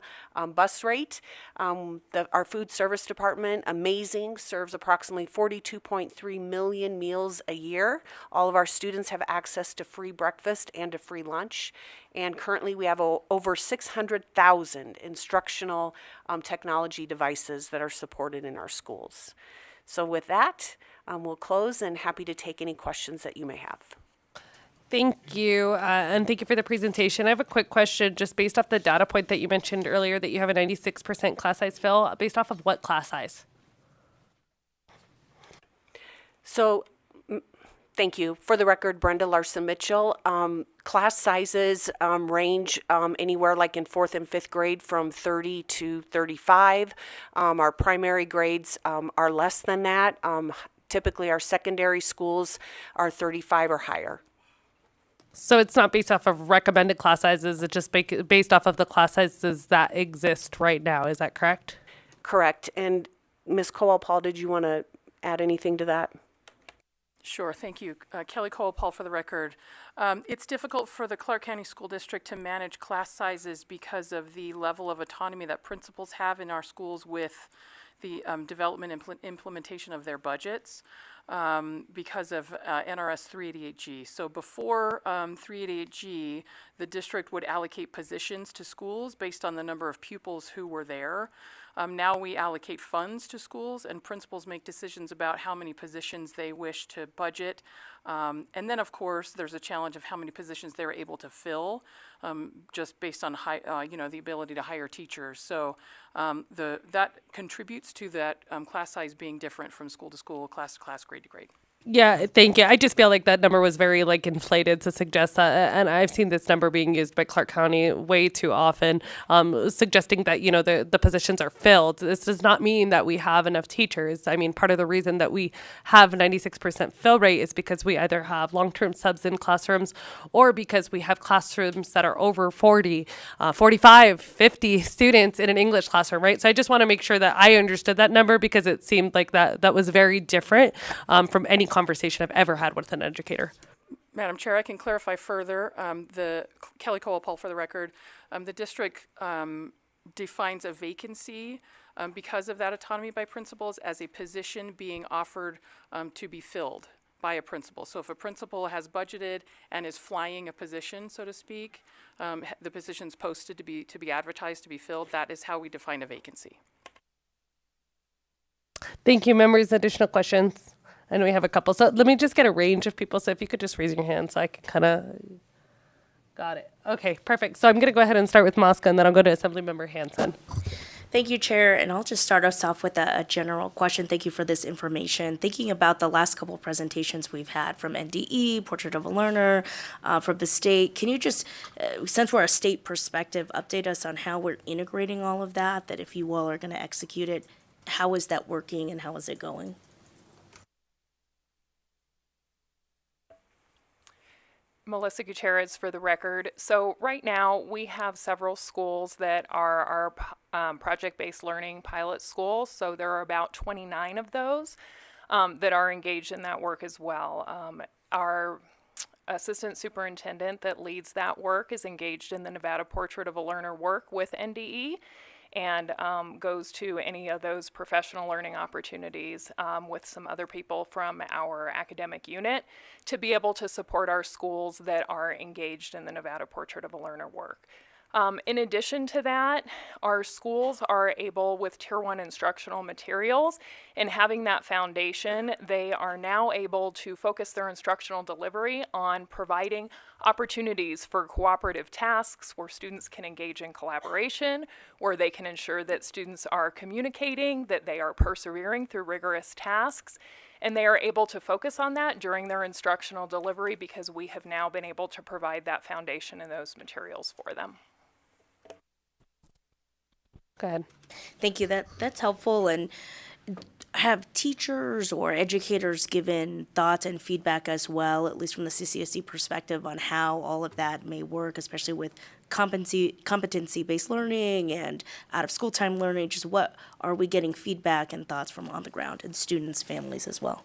bus rate. Our food service department, amazing, serves approximately 42.3 million meals a year. All of our students have access to free breakfast and to free lunch. And currently we have over 600,000 instructional technology devices that are supported in our schools. So with that, we'll close and happy to take any questions that you may have. Thank you, and thank you for the presentation. I have a quick question, just based off the data point that you mentioned earlier, that you have a 96% class size fill. Based off of what class size? So, thank you. For the record, Brenda Larson-Mitchell. Class sizes range anywhere like in 4th and 5th grade from 30 to 35. Our primary grades are less than that. Typically, our secondary schools are 35 or higher. So it's not based off of recommended class sizes, it's just based off of the class sizes that exist right now. Is that correct? Correct. And Ms. Kowal-Paul, did you want to add anything to that? Sure, thank you. Kelly Kowal-Paul for the record. It's difficult for the Clark County School District to manage class sizes because of the level of autonomy that principals have in our schools with the development and implementation of their budgets because of NRS 388G. So before 388G, the district would allocate positions to schools based on the number of pupils who were there. Now we allocate funds to schools, and principals make decisions about how many positions they wish to budget. And then, of course, there's a challenge of how many positions they're able to fill, just based on the ability to hire teachers. So that contributes to that class size being different from school to school, class to class, grade to grade. Yeah, thank you. I just feel like that number was very like inflated to suggest that, and I've seen this number being used by Clark County way too often, suggesting that the positions are filled. This does not mean that we have enough teachers. I mean, part of the reason that we have 96% fill rate is because we either have long-term subs in classrooms, or because we have classrooms that are over 40, 45, 50 students in an English classroom, right? So I just want to make sure that I understood that number, because it seemed like that was very different from any conversation I've ever had with an educator. Madam Chair, I can clarify further. The Kelly Coapole, for the record, the district defines a vacancy because of that autonomy by principals as a position being offered to be filled by a principal. So if a principal has budgeted and is flying a position, so to speak, the position's posted to be advertised to be filled, that is how we define a vacancy. Thank you, members. Additional questions? I know we have a couple. So let me just get a range of people. So if you could just raise your hand so I can kind of... Got it. Okay, perfect. So I'm going to go ahead and start with Mosca, and then I'll go to Assemblymember Hansen. Thank you, Chair. And I'll just start us off with a general question. Thank you for this information. Thinking about the last couple of presentations we've had from NDE, Portrait of a Learner, from the state, can you just, since we're a state perspective, update us on how we're integrating all of that, that if you all are going to execute it, how is that working and how is it going? Melissa Gutierrez for the record. So right now we have several schools that are our project-based learning pilot schools. So there are about 29 of those that are engaged in that work as well. Our assistant superintendent that leads that work is engaged in the Nevada Portrait of a Learner work with NDE, and goes to any of those professional learning opportunities with some other people from our academic unit to be able to support our schools that are engaged in the Nevada Portrait of a Learner work. In addition to that, our schools are able, with Tier 1 instructional materials and having that foundation, they are now able to focus their instructional delivery on providing opportunities for cooperative tasks where students can engage in collaboration, where they can ensure that students are communicating, that they are persevering through rigorous tasks, and they are able to focus on that during their instructional delivery because we have now been able to provide that foundation and those materials for them. Go ahead. Thank you. That's helpful. And have teachers or educators given thoughts and feedback as well, at least from the CCSD perspective, on how all of that may work, especially with competency-based learning and out-of-school time learning? Just what are we getting feedback and thoughts from on the ground, and students, families as well?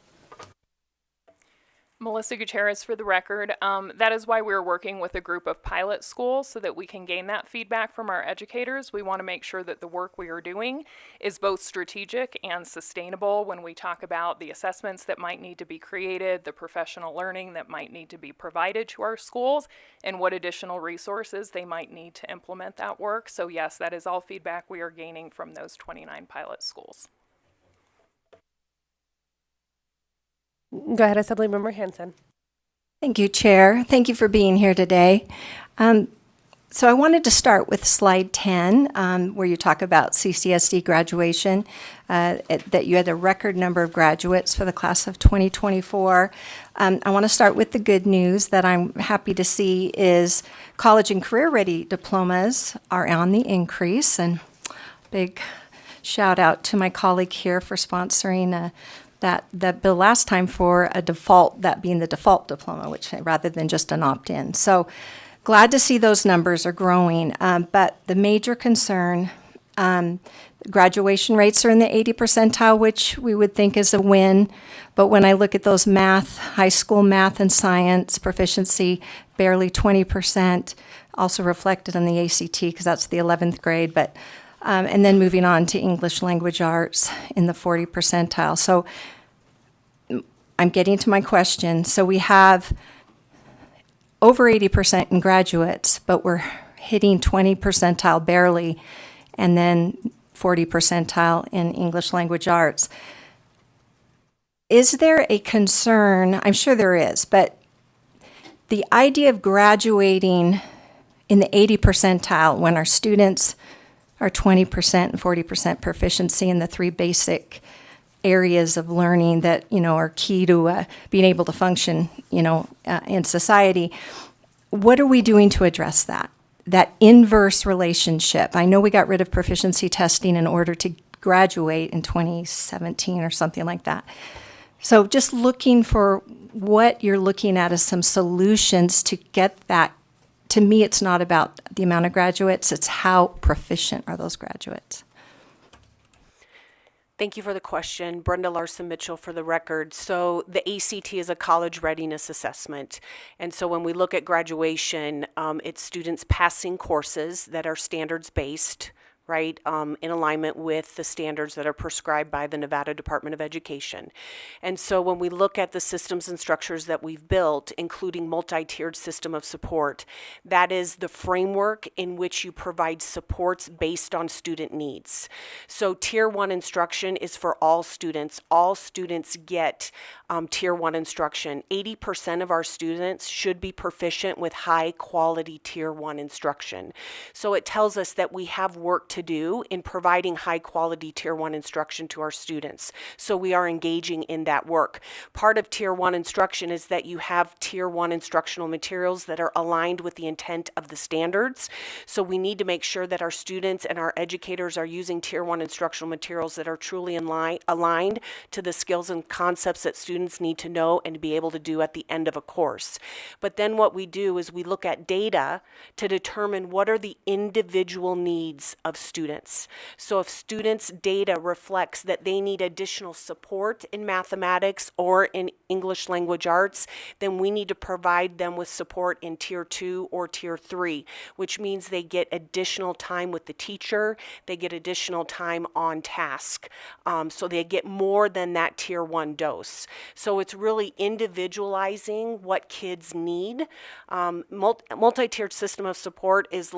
Melissa Gutierrez for the record. That is why we're working with a group of pilot schools so that we can gain that feedback from our educators. We want to make sure that the work we are doing is both strategic and sustainable when we talk about the assessments that might need to be created, the professional learning that might need to be provided to our schools, and what additional resources they might need to implement that work. So yes, that is all feedback we are gaining from those 29 pilot schools. Go ahead, Assemblymember Hansen. Thank you, Chair. Thank you for being here today. So I wanted to start with slide 10, where you talk about CCSD graduation, that you had a record number of graduates for the class of 2024. I want to start with the good news that I'm happy to see is college and career-ready diplomas are on the increase, and big shout out to my colleague here for sponsoring that bill last time for a default, that being the default diploma, which rather than just an opt-in. So glad to see those numbers are growing. But the major concern, graduation rates are in the 80 percentile, which we would think is a win. But when I look at those high school math and science proficiency, barely 20%, also reflected on the ACT because that's the 11th grade. But and then moving on to English language arts in the 40 percentile. So I'm getting to my question. So we have over 80% in graduates, but we're hitting 20 percentile barely, and then 40 percentile in English language arts. Is there a concern? I'm sure there is, but the idea of graduating in the 80 percentile when our students are 20% and 40% proficiency in the three basic areas of learning that, are key to being able to function, in society. What are we doing to address that? That inverse relationship. I know we got rid of proficiency testing in order to graduate in 2017 or something like that. So just looking for what you're looking at as some solutions to get that. To me, it's not about the amount of graduates, it's how proficient are those graduates. Thank you for the question. Brenda Larson Mitchell for the record. So the ACT is a college readiness assessment. And so when we look at graduation, it's students passing courses that are standards based, right, in alignment with the standards that are prescribed by the Nevada Department of Education. And so when we look at the systems and structures that we've built, including multi-tiered system of support, that is the framework in which you provide supports based on student needs. So Tier 1 instruction is for all students. All students get Tier 1 instruction. 80% of our students should be proficient with high quality Tier 1 instruction. So it tells us that we have work to do in providing high quality Tier 1 instruction to our students. So we are engaging in that work. Part of Tier 1 instruction is that you have Tier 1 instructional materials that are aligned with the intent of the standards. So we need to make sure that our students and our educators are using Tier 1 instructional materials that are truly aligned to the skills and concepts that students need to know and to be able to do at the end of a course. But then what we do is we look at data to determine what are the individual needs of students. So if students' data reflects that they need additional support in mathematics or in English language arts, then we need to provide them with support in Tier 2 or Tier 3, which means they get additional time with the teacher, they get additional time on task. So they get more than that Tier 1 dose. So it's really individualizing what kids need. Multi-tiered system of support is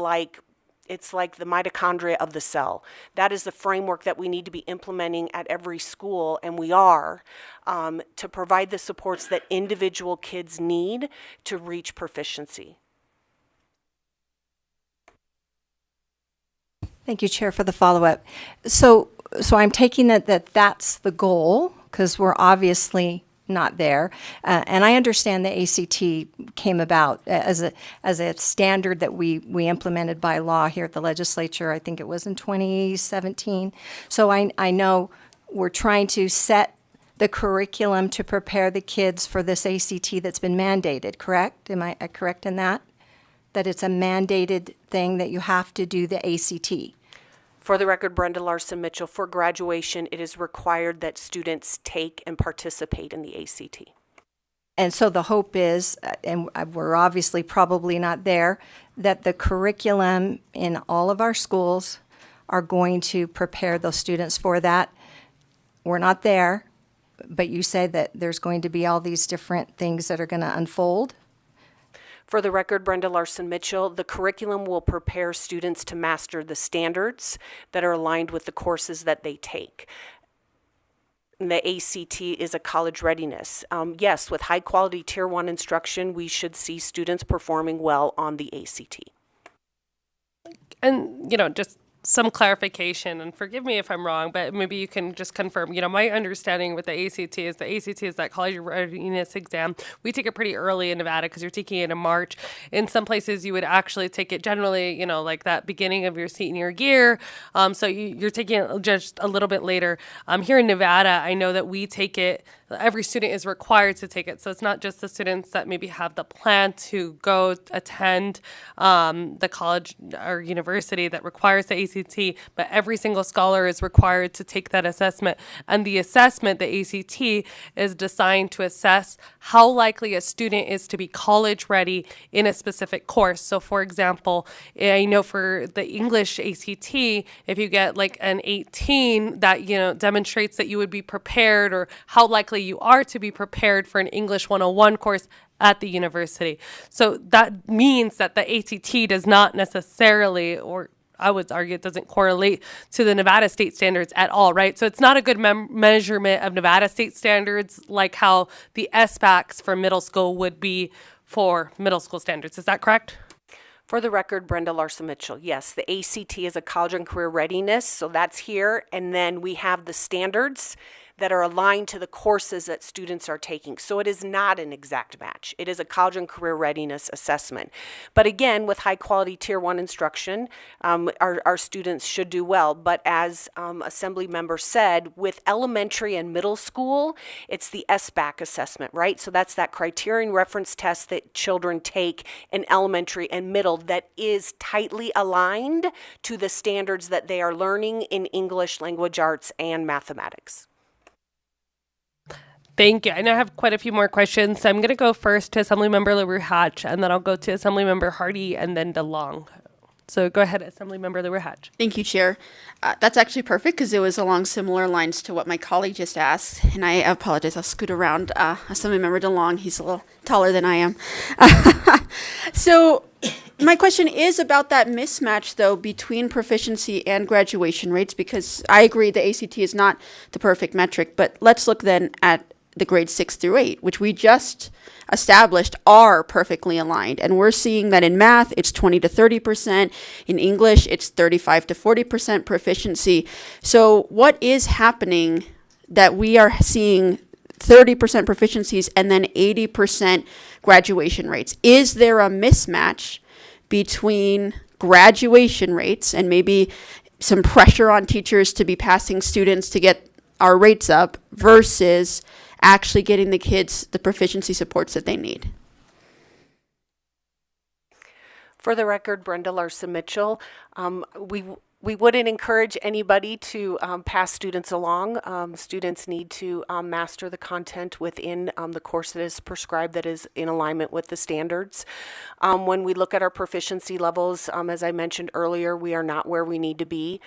it's like the mitochondria of the cell. That is the framework that we need to be implementing at every school, and we are, to provide the supports that individual kids need to reach proficiency. Thank you, Chair, for the follow-up. So I'm taking that's the goal, because we're obviously not there. And I understand the ACT came about as a standard that we implemented by law here at the legislature. I think it was in 2017. So I know we're trying to set the curriculum to prepare the kids for this ACT that's been mandated, correct? Am I correct in that? That it's a mandated thing that you have to do the ACT? For the record, Brenda Larson Mitchell, for graduation, it is required that students take and participate in the ACT. And so the hope is, and we're obviously probably not there, that the curriculum in all of our schools are going to prepare those students for that. We're not there, but you say that there's going to be all these different things that are going to unfold. For the record, Brenda Larson Mitchell, the curriculum will prepare students to master the standards that are aligned with the courses that they take. And the ACT is a college readiness. Yes, with high quality Tier 1 instruction, we should see students performing well on the ACT. And, just some clarification, and forgive me if I'm wrong, but maybe you can just confirm. My understanding with the ACT is that college readiness exam. We take it pretty early in Nevada because you're taking it in March. In some places, you would actually take it generally, like that beginning of your senior year. So you're taking it just a little bit later. Here in Nevada, I know that we take it. Every student is required to take it. So it's not just the students that maybe have the plan to go attend the college or university that requires the ACT, but every single scholar is required to take that assessment. And the assessment, the ACT, is designed to assess how likely a student is to be college ready in a specific course. So for example, I know for the English ACT, if you get like an 18, that demonstrates that you would be prepared, or how likely you are to be prepared for an English 101 course at the university. So that means that the ACT does not necessarily, or I would argue it doesn't correlate to the Nevada state standards at all, right? So it's not a good measurement of Nevada state standards like how the SBACs for middle school would be for middle school standards. Is that correct? For the record, Brenda Larson Mitchell, yes, the ACT is a college and career readiness, so that's here. And then we have the standards that are aligned to the courses that students are taking. So it is not an exact match. It is a college and career readiness assessment. But again, with high quality Tier 1 instruction, our students should do well. But as Assembly Member said, with elementary and middle school, it's the SBAC assessment, right? So that's that criterion reference test that children take in elementary and middle that is tightly aligned to the standards that they are learning in English, language arts, and mathematics. Thank you. I know I have quite a few more questions. So I'm going to go first to Assemblymember LaRue Hatch, and then I'll go to Assemblymember Hardy and then DeLong. So go ahead, Assemblymember LaRue Hatch. Thank you, Chair. That's actually perfect because it was along similar lines to what my colleague just asked. And I apologize, I'll scoot around. Assemblymember DeLong, he's a little taller than I am. So my question is about that mismatch, though, between proficiency and graduation rates, because I agree the ACT is not the perfect metric. But let's look then at the grades 6 through 8, which we just established are perfectly aligned. And we're seeing that in math, it's 20 to 30%. In English, it's 35 to 40% proficiency. So what is happening that we are seeing 30% proficiencies and then 80% graduation rates? Is there a mismatch between graduation rates and maybe some pressure on teachers to be passing students to get our rates up versus actually getting the kids the proficiency supports that they need? For the record, Brenda Larson Mitchell, we wouldn't encourage anybody to pass students along. Students need to master the content within the course that is prescribed that is in alignment with the standards. When we look at our proficiency levels, as I mentioned earlier, we are not where we need to be.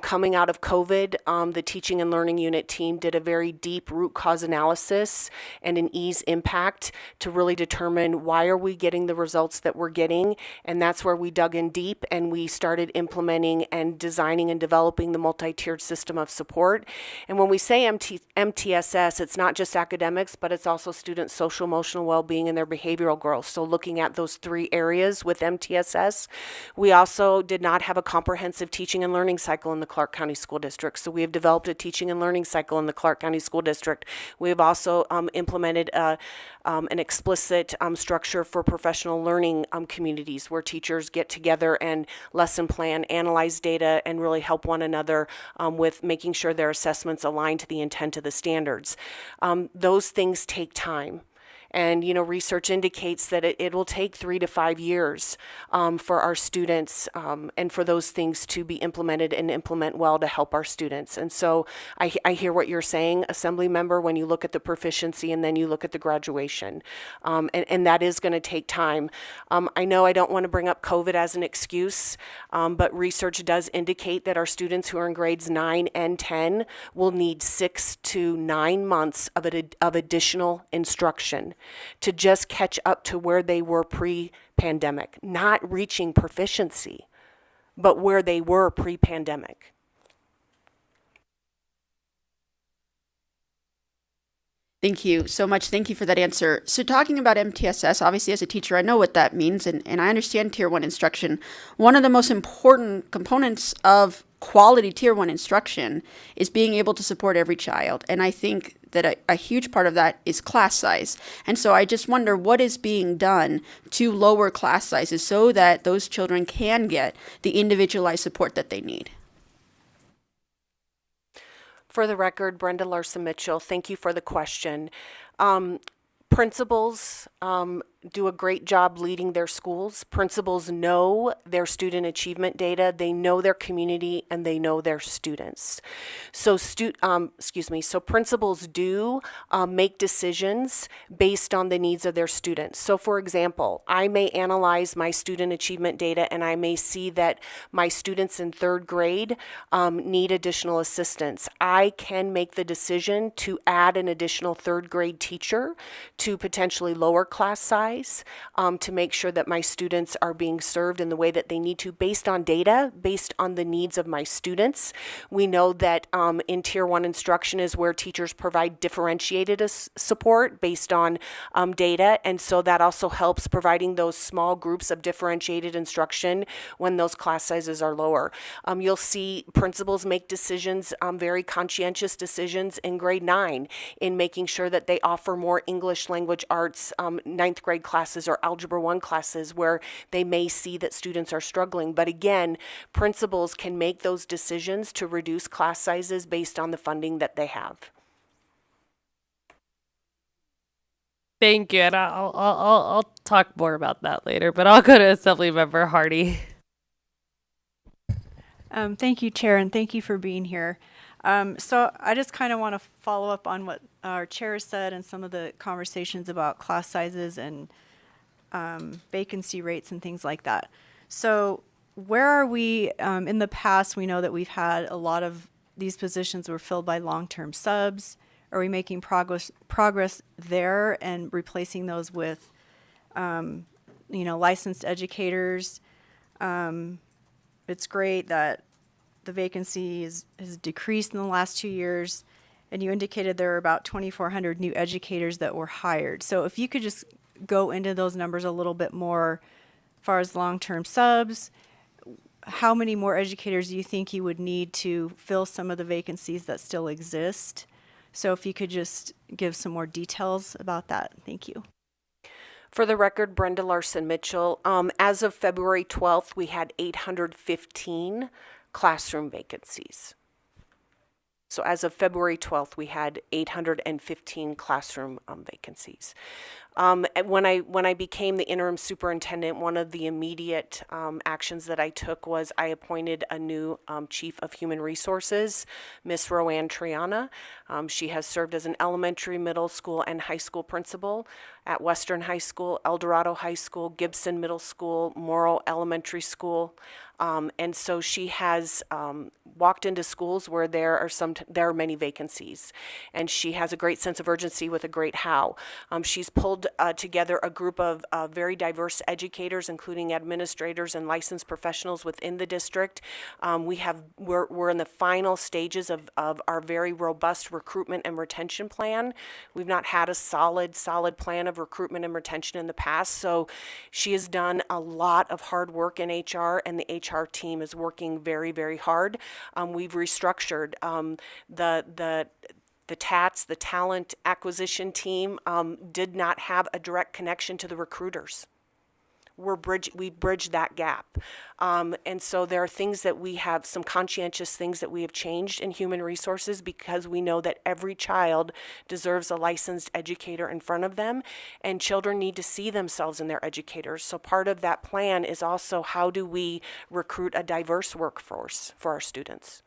Coming out of COVID, the Teaching and Learning Unit team did a very deep root cause analysis and an ease impact to really determine why are we getting the results that we're getting. And that's where we dug in deep and we started implementing and designing and developing the multi-tiered system of support. And when we say MTSS, it's not just academics, but it's also student social emotional well-being and their behavioral growth. So looking at those 3 areas with MTSS, we also did not have a comprehensive teaching and learning cycle in the Clark County School District. So we have developed a teaching and learning cycle in the Clark County School District. We have also implemented an explicit structure for professional learning communities where teachers get together and lesson plan, analyze data, and really help one another with making sure their assessments align to the intent of the standards. Those things take time. And, research indicates that it will take 3 to 5 years for our students and for those things to be implemented and implement well to help our students. And so I hear what you're saying, Assembly Member, when you look at the proficiency and then you look at the graduation. And that is going to take time. I know I don't want to bring up COVID as an excuse, but research does indicate that our students who are in grades 9 and 10 will need 6 to 9 months of additional instruction to just catch up to where they were pre-pandemic, not reaching proficiency, but where they were pre-pandemic. Thank you so much. Thank you for that answer. So talking about MTSS, obviously as a teacher, I know what that means, and I understand Tier 1 instruction. One of the most important components of quality Tier 1 instruction is being able to support every child. And I think that a huge part of that is class size. And so I just wonder what is being done to lower class sizes so that those children can get the individualized support that they need. For the record, Brenda Larson Mitchell, thank you for the question. Principals do a great job leading their schools. Principals know their student achievement data, they know their community, and they know their students. So so principals do make decisions based on the needs of their students. So for example, I may analyze my student achievement data and I may see that my students in 3rd grade need additional assistance. I can make the decision to add an additional 3rd grade teacher to potentially lower class size to make sure that my students are being served in the way that they need to based on data, based on the needs of my students. We know that in Tier 1 instruction is where teachers provide differentiated support based on data, and so that also helps providing those small groups of differentiated instruction when those class sizes are lower. You'll see principals make decisions, very conscientious decisions in grade 9 in making sure that they offer more English language arts 9th grade classes or Algebra 1 classes where they may see that students are struggling. But again, principals can make those decisions to reduce class sizes based on the funding that they have. Thank you, and I'll talk more about that later, but I'll go to Assemblymember Hardy. Thank you, Chair, and thank you for being here. So I just kind of want to follow up on what our chair said and some of the conversations about class sizes and vacancy rates and things like that. So where are we? In the past, we know that we've had a lot of these positions were filled by long-term subs. Are we making progress there and replacing those with, licensed educators? It's great that the vacancy has decreased in the last 2 years, and you indicated there were about 2,400 new educators that were hired. So if you could just go into those numbers a little bit more as far as long-term subs, how many more educators do you think you would need to fill some of the vacancies that still exist? So if you could just give some more details about that. Thank you. For the record, Brenda Larson Mitchell. As of February 12th, we had 815 classroom vacancies. So as of February 12th, we had 815 classroom vacancies. When I became the interim superintendent, one of the immediate actions that I took was I appointed a new chief of human resources, Miss Roanne Triana. She has served as an elementary, middle school, and high school principal at Western High School, El Dorado High School, Gibson Middle School, Morrow Elementary School. And so she has walked into schools where there are many vacancies, and she has a great sense of urgency with a great how. She's pulled together a group of very diverse educators, including administrators and licensed professionals within the district. We're in the final stages of our very robust recruitment and retention plan. We've not had a solid plan of recruitment and retention in the past, so she has done a lot of hard work in HR, and the HR team is working very, very hard. We've restructured the TATS, the talent acquisition team, did not have a direct connection to the recruiters. We bridged that gap. And so there are things that we have, some conscientious things that we have changed in human resources because we know that every child deserves a licensed educator in front of them, and children need to see themselves in their educators. So part of that plan is also how do we recruit a diverse workforce for our students.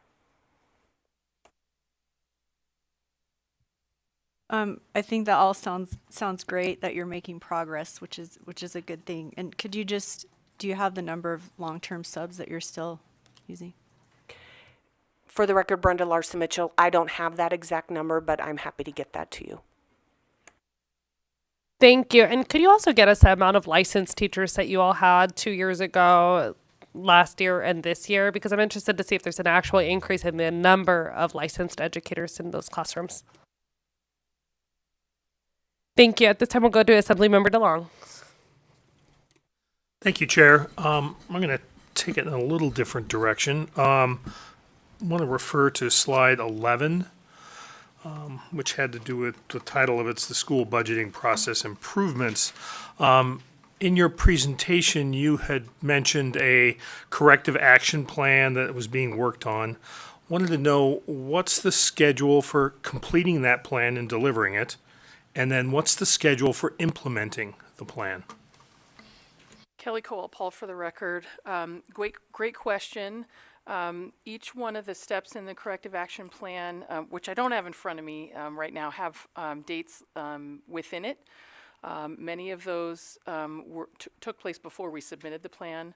I think that all sounds great that you're making progress, which is a good thing. And could you do you have the number of long-term subs that you're still using? For the record, Brenda Larson Mitchell, I don't have that exact number, but I'm happy to get that to you. Thank you. And could you also get us the amount of licensed teachers that you all had 2 years ago, last year, and this year? Because I'm interested to see if there's an actual increase in the number of licensed educators in those classrooms. Thank you. At this time, we'll go to Assemblymember DeLong. Thank you, Chair. I'm going to take it in a little different direction. I want to refer to slide 11, which had to do with the title of it's the school budgeting process improvements. In your presentation, you had mentioned a corrective action plan that was being worked on. Wanted to know what's the schedule for completing that plan and delivering it? And then what's the schedule for implementing the plan? Kelly Cole-Paul for the record. Great question. Each one of the steps in the corrective action plan, which I don't have in front of me right now, have dates within it. Many of those took place before we submitted the plan.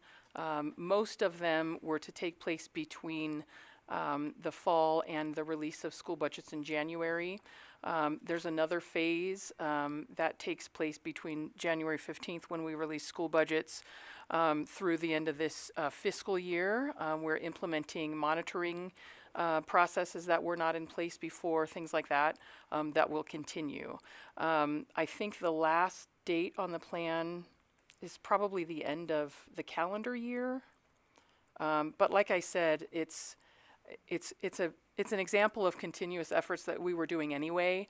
Most of them were to take place between the fall and the release of school budgets in January. There's another phase that takes place between January 15th, when we release school budgets, through the end of this fiscal year. We're implementing monitoring processes that were not in place before, things like that, that will continue. I think the last date on the plan is probably the end of the calendar year. But like I said, it's an example of continuous efforts that we were doing anyway.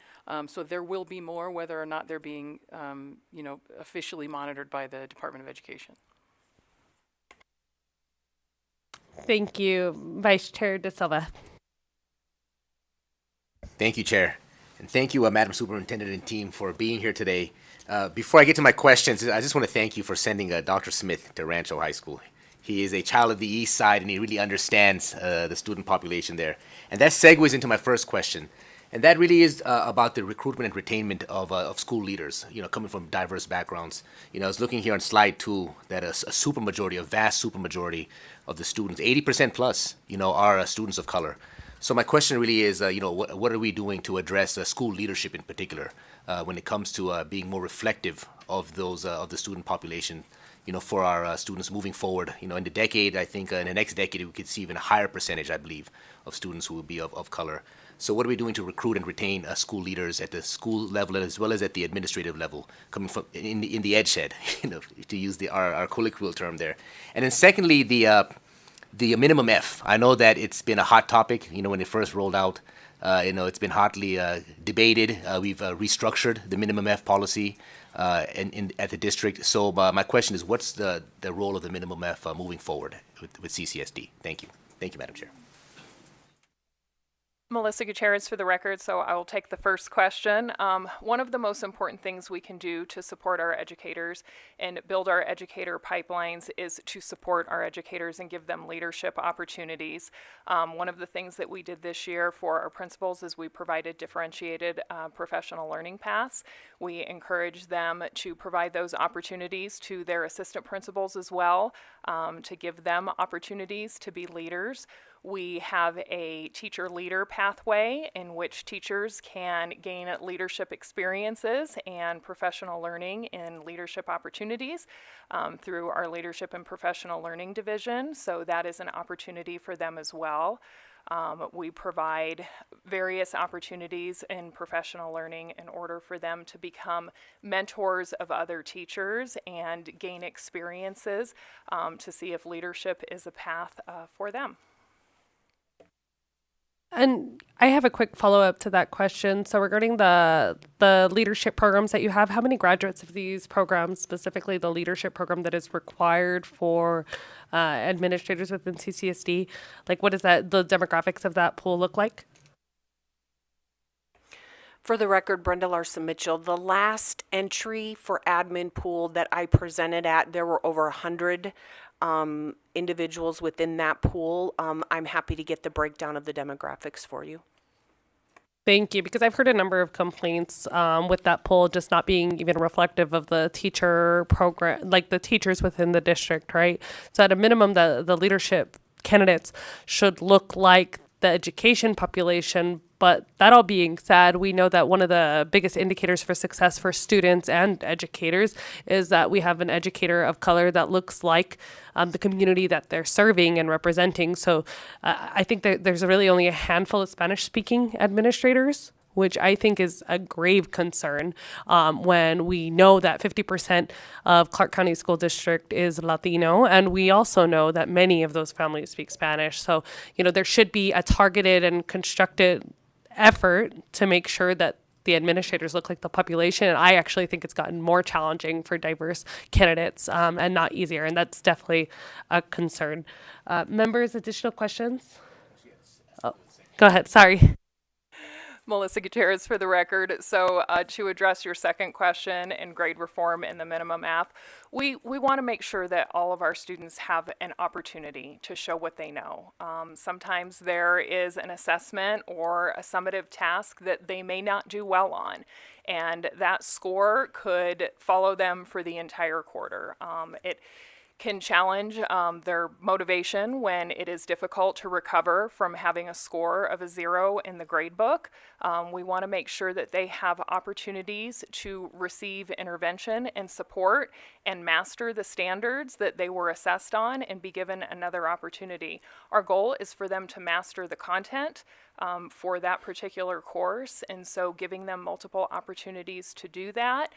So there will be more, whether or not they're being, officially monitored by the Department of Education. Thank you, Vice Chair De Silva. Thank you, Chair. And thank you, Madam Superintendent and team, for being here today. Before I get to my questions, I just want to thank you for sending Dr. Smith to Rancho High School. He is a child of the East Side, and he really understands the student population there. And that segues into my first question. And that really is about the recruitment and retainment of school leaders, coming from diverse backgrounds. I was looking here on slide 2 that a supermajority, a vast supermajority of the students, 80% plus, are students of color. So my question really is, what are we doing to address school leadership in particular when it comes to being more reflective of those of the student population, for our students moving forward? In the decade, I think in the next decade, we could see even a higher percentage, I believe, of students who will be of color. So what are we doing to recruit and retain school leaders at the school level as well as at the administrative level, coming from in the ed shed, to use our colloquial term there? And then secondly, the minimum F. I know that it's been a hot topic, when it first rolled out. It's been hotly debated. We've restructured the minimum F policy at the district. So my question is, what's the role of the minimum F moving forward with CCSD? Thank you. Thank you, Madam Chair. Melissa Gutierrez for the record, so I will take the first question. One of the most important things we can do to support our educators and build our educator pipelines is to support our educators and give them leadership opportunities. One of the things that we did this year for our principals is we provided differentiated professional learning paths. We encourage them to provide those opportunities to their assistant principals as well, to give them opportunities to be leaders. We have a teacher leader pathway in which teachers can gain leadership experiences and professional learning in leadership opportunities through our Leadership and Professional Learning Division. So that is an opportunity for them as well. We provide various opportunities in professional learning in order for them to become mentors of other teachers and gain experiences to see if leadership is a path for them. And I have a quick follow-up to that question. So regarding the leadership programs that you have, how many graduates of these programs, specifically the leadership program that is required for administrators within CCSD, what does the demographics of that pool look like? For the record, Brenda Larson Mitchell, the last entry for admin pool that I presented at, there were over 100 individuals within that pool. I'm happy to get the breakdown of the demographics for you. Thank you, because I've heard a number of complaints with that poll just not being even reflective of the teacher program, the teachers within the district, right? So at a minimum, the leadership candidates should look like the education population. But that all being said, we know that one of the biggest indicators for success for students and educators is that we have an educator of color that looks like the community that they're serving and representing. So I think that there's really only a handful of Spanish-speaking administrators, which I think is a grave concern when we know that 50% of Clark County School District is Latino, and we also know that many of those families speak Spanish. So, there should be a targeted and constructed effort to make sure that the administrators look like the population. And I actually think it's gotten more challenging for diverse candidates and not easier. And that's definitely a concern. Members, additional questions? Oh, go ahead. Sorry. Melissa Gutierrez for the record. So to address your second question in grade reform and the minimum app, we want to make sure that all of our students have an opportunity to show what they know. Sometimes there is an assessment or a summative task that they may not do well on, and that score could follow them for the entire quarter. It can challenge their motivation when it is difficult to recover from having a score of a 0 in the grade book. We want to make sure that they have opportunities to receive intervention and support and master the standards that they were assessed on and be given another opportunity. Our goal is for them to master the content for that particular course, and so giving them multiple opportunities to do that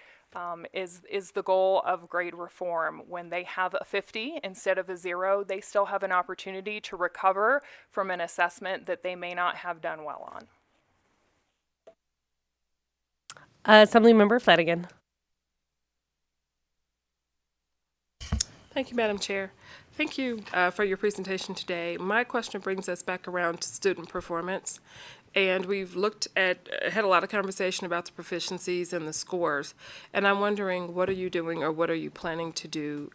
is the goal of grade reform. When they have a 50 instead of a 0, they still have an opportunity to recover from an assessment that they may not have done well on. Assemblymember Flanagan. Thank you, Madam Chair. Thank you for your presentation today. My question brings us back around to student performance. And we've had a lot of conversation about the proficiencies and the scores. And I'm wondering, what are you doing or what are you planning to do,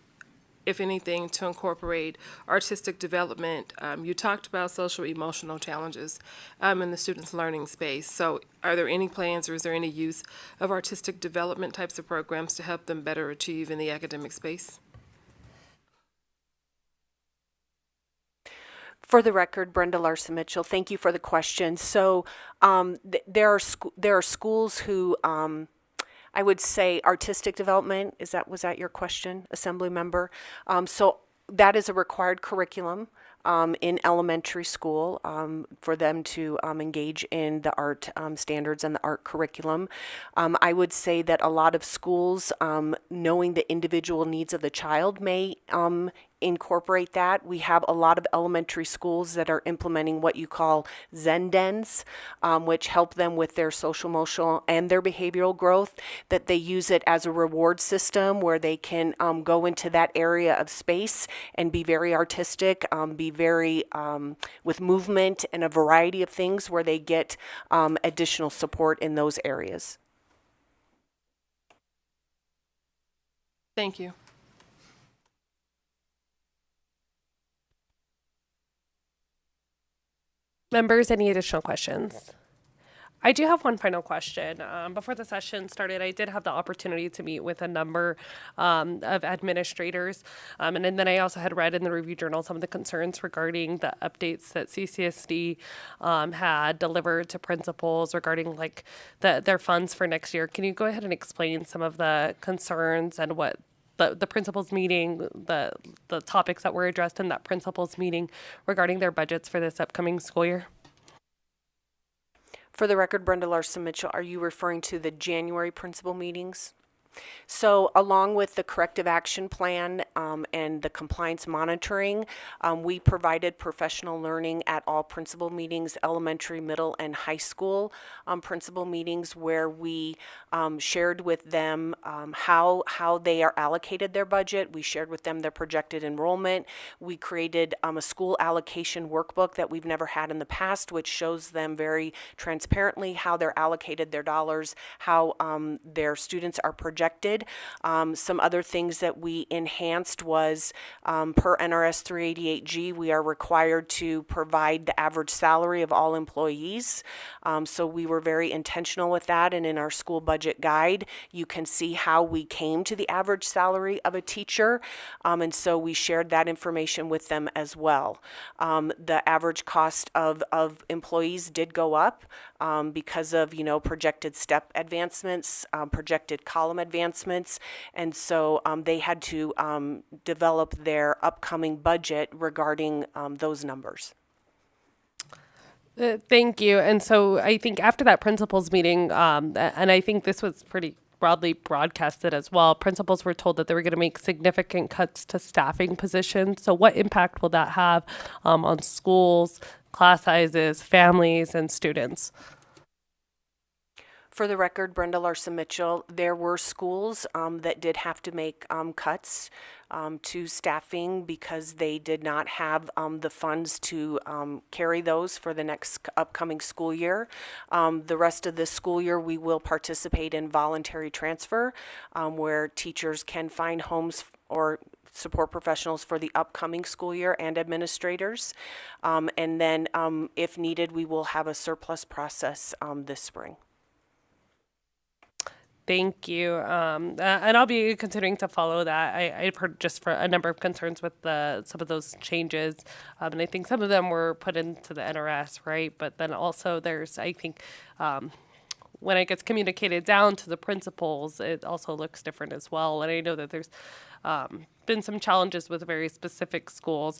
if anything, to incorporate artistic development? You talked about social emotional challenges in the students' learning space. So are there any plans or is there any use of artistic development types of programs to help them better achieve in the academic space? For the record, Brenda Larson Mitchell, thank you for the question. So there are schools who, I would say artistic development, was that your question, Assembly Member? So that is a required curriculum in elementary school for them to engage in the art standards and the art curriculum. I would say that a lot of schools, knowing the individual needs of the child, may incorporate that. We have a lot of elementary schools that are implementing what you call Zen dens, which help them with their social emotional and their behavioral growth, that they use it as a reward system where they can go into that area of space and be very artistic, be very with movement and a variety of things where they get additional support in those areas. Thank you. Members, any additional questions? I do have one final question. Before the session started, I did have the opportunity to meet with a number of administrators. And then I also had read in the Review Journal some of the concerns regarding the updates that CCSD had delivered to principals regarding like their funds for next year. Can you go ahead and explain some of the concerns and what the principals meeting, the topics that were addressed in that principals meeting regarding their budgets for this upcoming school year? For the record, Brenda Larson Mitchell, are you referring to the January principal meetings? So along with the corrective action plan and the compliance monitoring, we provided professional learning at all principal meetings, elementary, middle, and high school principal meetings, where we shared with them how they are allocated their budget. We shared with them their projected enrollment. We created a school allocation workbook that we've never had in the past, which shows them very transparently how they're allocated their dollars, how their students are projected. Some other things that we enhanced was per NRS 388G, we are required to provide the average salary of all employees. So we were very intentional with that, and in our school budget guide, you can see how we came to the average salary of a teacher, and so we shared that information with them as well. The average cost of employees did go up because of projected step advancements, projected column advancements, and so they had to develop their upcoming budget regarding those numbers. Thank you. And so I think after that principals meeting, and I think this was pretty broadly broadcasted as well, principals were told that they were going to make significant cuts to staffing positions. So what impact will that have on schools, class sizes, families, and students? For the record, Brenda Larson Mitchell, there were schools that did have to make cuts to staffing because they did not have the funds to carry those for the next upcoming school year. The rest of this school year, we will participate in voluntary transfer, where teachers can find homes or support professionals for the upcoming school year and administrators. And then if needed, we will have a surplus process this spring. Thank you. And I'll be considering to follow that. I've heard just for a number of concerns with some of those changes. And I think some of them were put into the NRS, right? But then also there's, I think, when it gets communicated down to the principals, it also looks different as well. And I know that there's been some challenges with very specific schools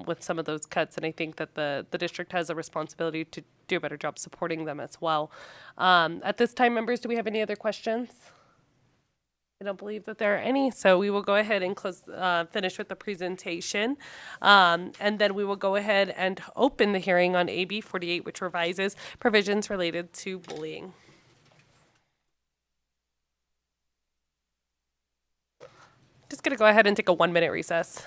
with some of those cuts, and I think that the district has a responsibility to do a better job supporting them as well. At this time, members, do we have any other questions? I don't believe that there are any, so we will go ahead and finish with the presentation. And then we will go ahead and open the hearing on AB 48, which revises provisions related to bullying. Just going to go ahead and take a 1-minute recess.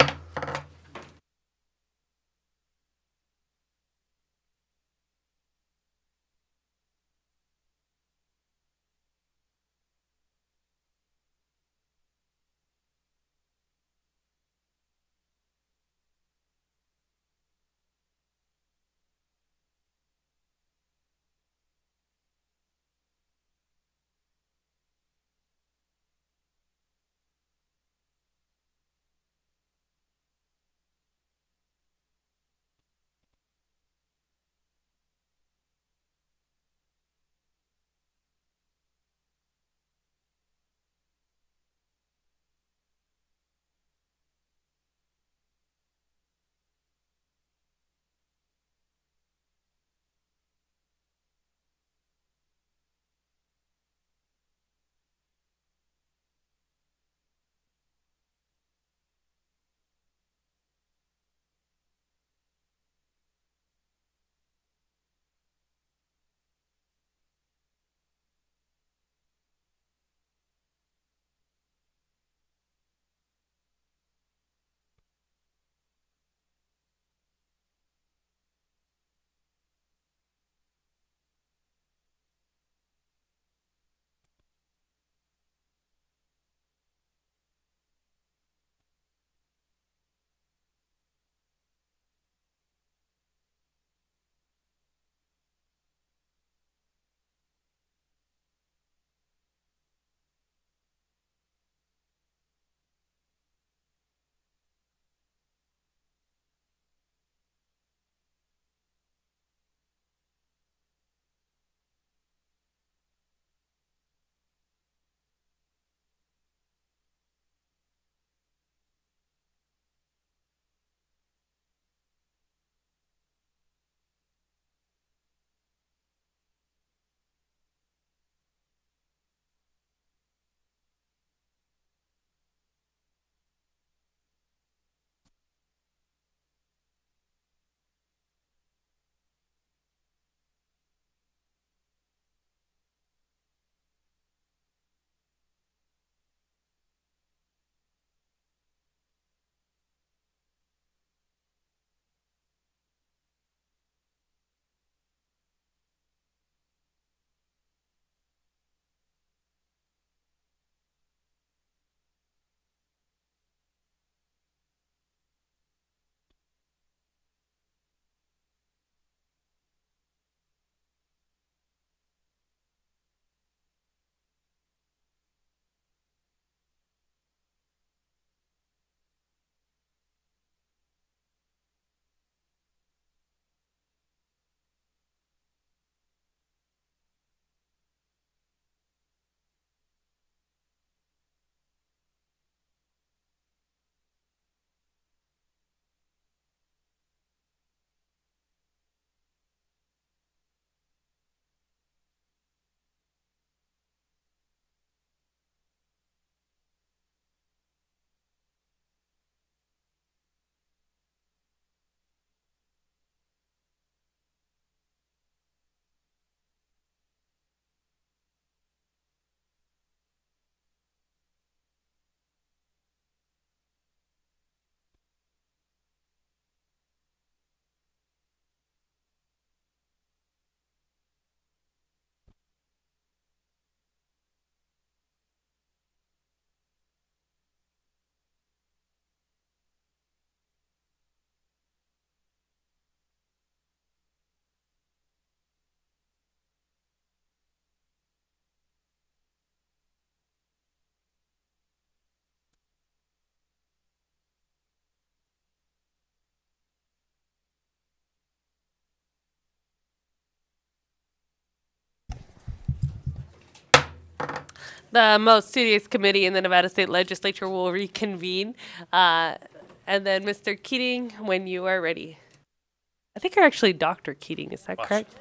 The most studious committee in the Nevada State Legislature will reconvene. And then Mr. Keating, when you are ready. I think you're actually Dr. Keating, is that correct?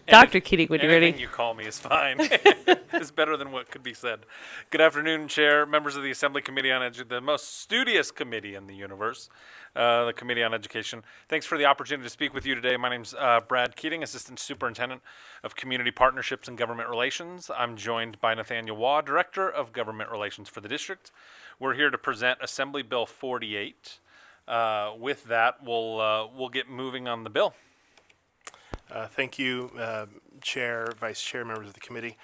Dr. Keating, when you're ready. Anything you call me is fine. It's better than what could be said. Good afternoon, Chair, members of the Assembly Committee on the most studious committee in the universe, the Committee on Education. Thanks for the opportunity to speak with you today. My name's Brad Keating, Assistant Superintendent of Community Partnerships and Government Relations. I'm joined by Nathaniel Waugh, Director of Government Relations for the district. We're here to present Assembly Bill 48. With that, we'll get moving on the bill. Thank you, Chair, Vice Chair, members of the committee.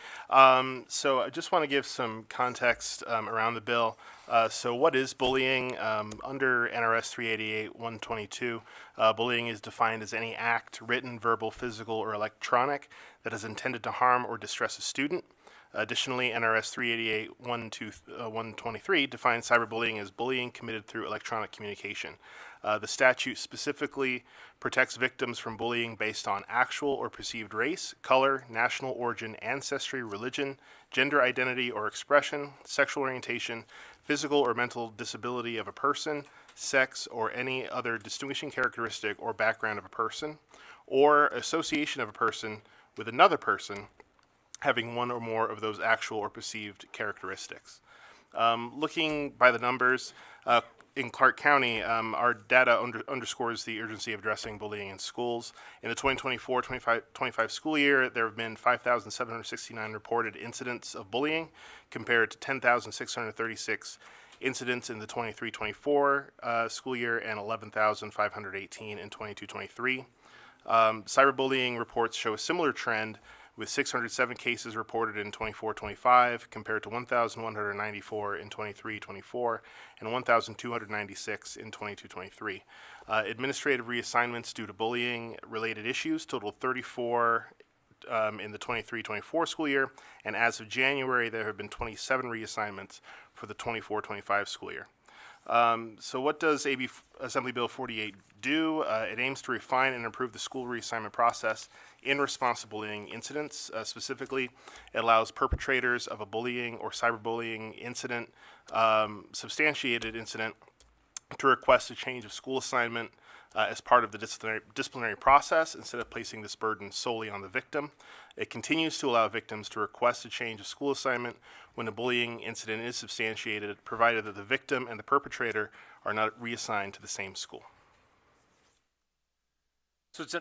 So I just want to give some context around the bill. So what is bullying? Under NRS 388-122, bullying is defined as any act, written, verbal, physical, or electronic, that is intended to harm or distress a student. Additionally, NRS 388-123 defines cyberbullying as bullying committed through electronic communication. The statute specifically protects victims from bullying based on actual or perceived race, color, national origin, ancestry, religion, gender identity or expression, sexual orientation, physical or mental disability of a person, sex, or any other distinguishing characteristic or background of a person, or association of a person with another person having one or more of those actual or perceived characteristics. Looking by the numbers, in Clark County, our data underscores the urgency of addressing bullying in schools. In the 2024-25 school year, there have been 5,769 reported incidents of bullying, compared to 10,636 incidents in the 23-24 school year and 11,518 in 22-23. Cyberbullying reports show a similar trend, with 607 cases reported in 24-25 compared to 1,194 in 23-24 and 1,296 in 22-23. Administrative reassignments due to bullying-related issues totaled 34 in the 23-24 school year, and as of January, there have been 27 reassignments for the 24-25 school year. So what does Assembly Bill 48 do? It aims to refine and improve the school reassignment process in response to bullying incidents. Specifically, it allows perpetrators of a bullying or cyberbullying incident, substantiated incident, to request a change of school assignment as part of the disciplinary process instead of placing this burden solely on the victim. It continues to allow victims to request a change of school assignment when a bullying incident is substantiated, provided that the victim and the perpetrator are not reassigned to the same school. So it's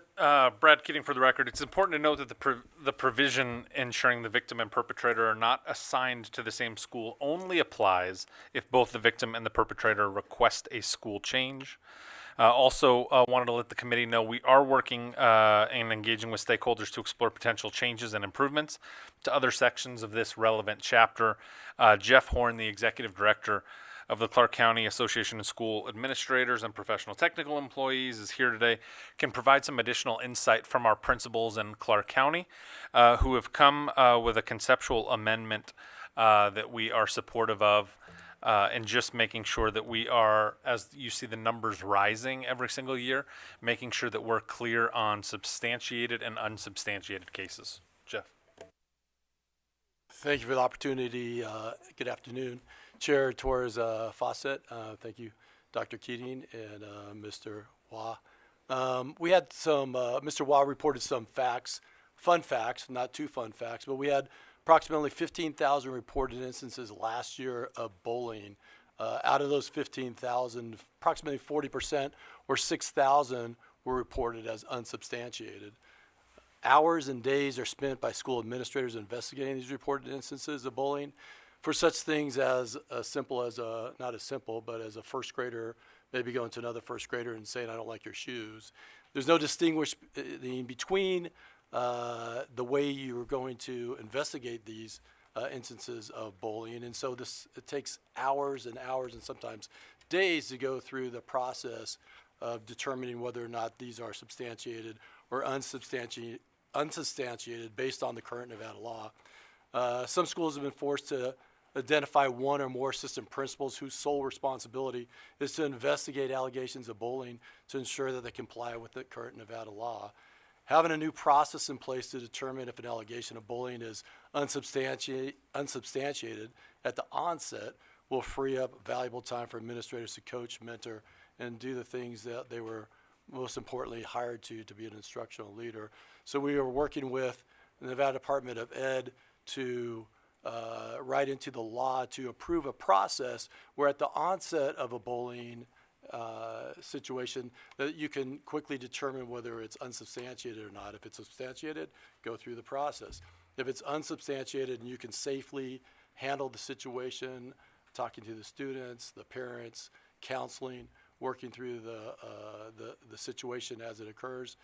Brad Keating for the record. It's important to note that the provision ensuring the victim and perpetrator are not assigned to the same school only applies if both the victim and the perpetrator request a school change. Also wanted to let the committee know we are working and engaging with stakeholders to explore potential changes and improvements to other sections of this relevant chapter. Jeff Horn, the Executive Director of the Clark County Association of School Administrators and Professional Technical Employees, is here today, can provide some additional insight from our principals in Clark County who have come with a conceptual amendment that we are supportive of. And just making sure that we are, as you see the numbers rising every single year, making sure that we're clear on substantiated and unsubstantiated cases. Jeff. Thank you for the opportunity. Good afternoon. Chair Torres Fawcett. Thank you, Dr. Keating and Mr. Waugh. We had some, Mr. Waugh reported some facts, fun facts, not too fun facts, but we had approximately 15,000 reported instances last year of bullying. Out of those 15,000, approximately 40% or 6,000 were reported as unsubstantiated. Hours and days are spent by school administrators investigating these reported instances of bullying for such things as simple as not as simple, but as a first grader maybe going to another first grader and saying, "I don't like your shoes." There's no distinguishing between the way you're going to investigate these instances of bullying. And so it takes hours and hours and sometimes days to go through the process of determining whether or not these are substantiated or unsubstantiated based on the current Nevada law. Some schools have been forced to identify one or more assistant principals whose sole responsibility is to investigate allegations of bullying to ensure that they comply with the current Nevada law. having a new process in place to determine if an allegation of bullying is unsubstantiated at the onset will free up valuable time for administrators to coach, mentor, and do the things that they were most importantly hired to be an instructional leader. So we are working with the Nevada Department of Ed to write into the law to approve a process where at the onset of a bullying situation that you can quickly determine whether it's unsubstantiated or not. If it's substantiated, go through the process. If it's unsubstantiated and you can safely handle the situation, talking to the students, the parents, counseling, working through the situation as it occurs,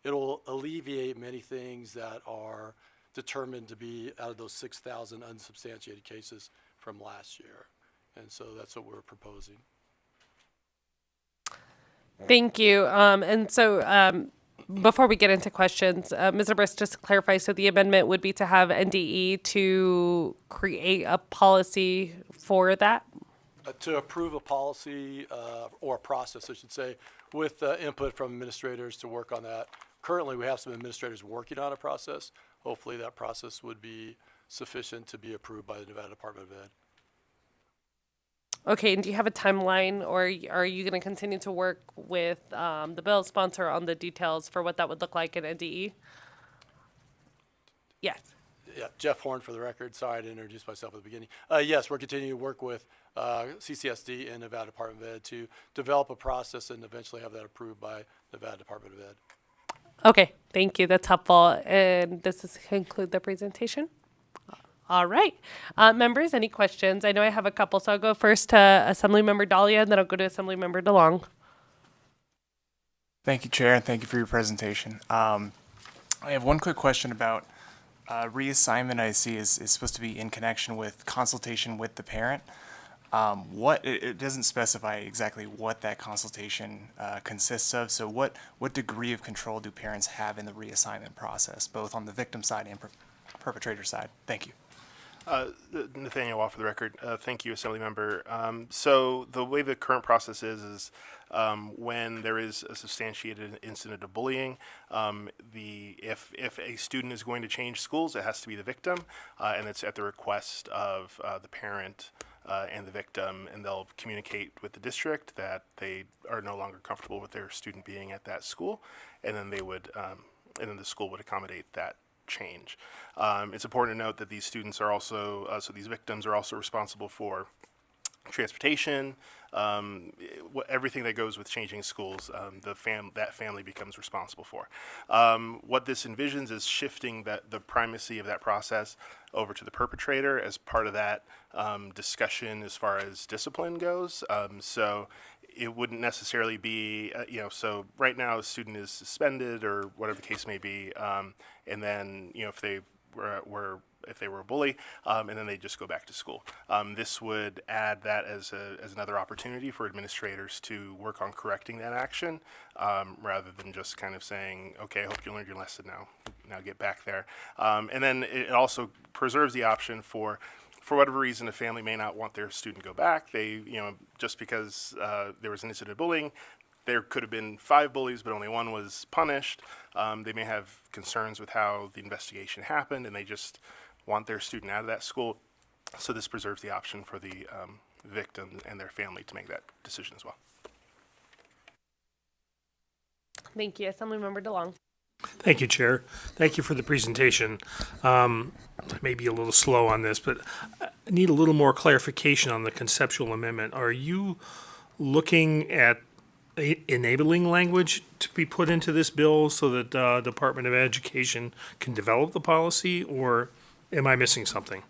it'll alleviate many things that are determined to be out of those 6,000 unsubstantiated cases from last year. And so that's what we're proposing. Thank you. And so before we get into questions, Mr. Brisk, just to clarify, so the amendment would be to have NDE to create a policy for that? To approve a policy or a process, I should say, with input from administrators to work on that. Currently, we have some administrators working on a process. Hopefully, that process would be sufficient to be approved by the Nevada Department of Ed. Okay, and do you have a timeline, or are you going to continue to work with the bill sponsor on the details for what that would look like in NDE? Yes. Yeah, Jeff Horn for the record. Sorry, I didn't introduce myself at the beginning. Yes, we're continuing to work with CCSD and Nevada Department of Ed to develop a process and eventually have that approved by Nevada Department of Ed. Okay, thank you. That's helpful. And this is conclude the presentation. All right. Members, any questions? I know I have a couple, so I'll go first to Assemblymember Dahlia, and then I'll go to Assemblymember DeLong. Thank you, Chair, and thank you for your presentation. I have one quick question about reassignment. I see is supposed to be in connection with consultation with the parent. It doesn't specify exactly what that consultation consists of. So what degree of control do parents have in the reassignment process, both on the victim side and perpetrator side? Thank you. Nathaniel Waugh for the record. Thank you, Assembly Member. So the way the current process is when there is a substantiated incident of bullying, if a student is going to change schools, it has to be the victim, and it's at the request of the parent and the victim, and they'll communicate with the district that they are no longer comfortable with their student being at that school, and then the school would accommodate that change. It's important to note that these students are also, these victims are also responsible for transportation, everything that goes with changing schools, that family becomes responsible for. What this envisions is shifting the primacy of that process over to the perpetrator as part of that discussion as far as discipline goes. So it wouldn't necessarily be, so right now a student is suspended or whatever the case may be, and then, if they were a bully, and then they just go back to school. This would add that as another opportunity for administrators to work on correcting that action, rather than just kind of saying, okay, I hope you learned your lesson now get back there. And then it also preserves the option for whatever reason, a family may not want their student to go back. They, just because there was an incident of bullying, there could have been 5 bullies, but only 1 was punished. They may have concerns with how the investigation happened, and they just want their student out of that school. So this preserves the option for the victim and their family to make that decision as well. Thank you. Assemblymember DeLong. Thank you, Chair. Thank you for the presentation. I may be a little slow on this, but I need a little more clarification on the conceptual amendment. Are you looking at enabling language to be put into this bill so that the Department of Education can develop the policy, or am I missing something?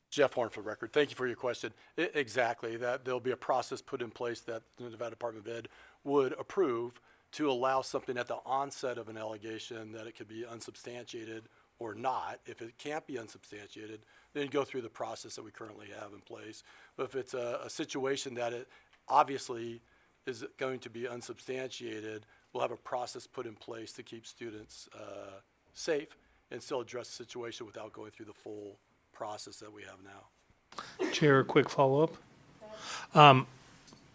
Jeff Horn for the record. Thank you for your question. Exactly, that there'll be a process put in place that the Nevada Department of Ed would approve to allow something at the onset of an allegation that it could be unsubstantiated or not. If it can't be unsubstantiated, then go through the process that we currently have in place. But if it's a situation that it obviously is going to be unsubstantiated, we'll have a process put in place to keep students safe and still address the situation without going through the full process that we have now. Chair, a quick follow-up.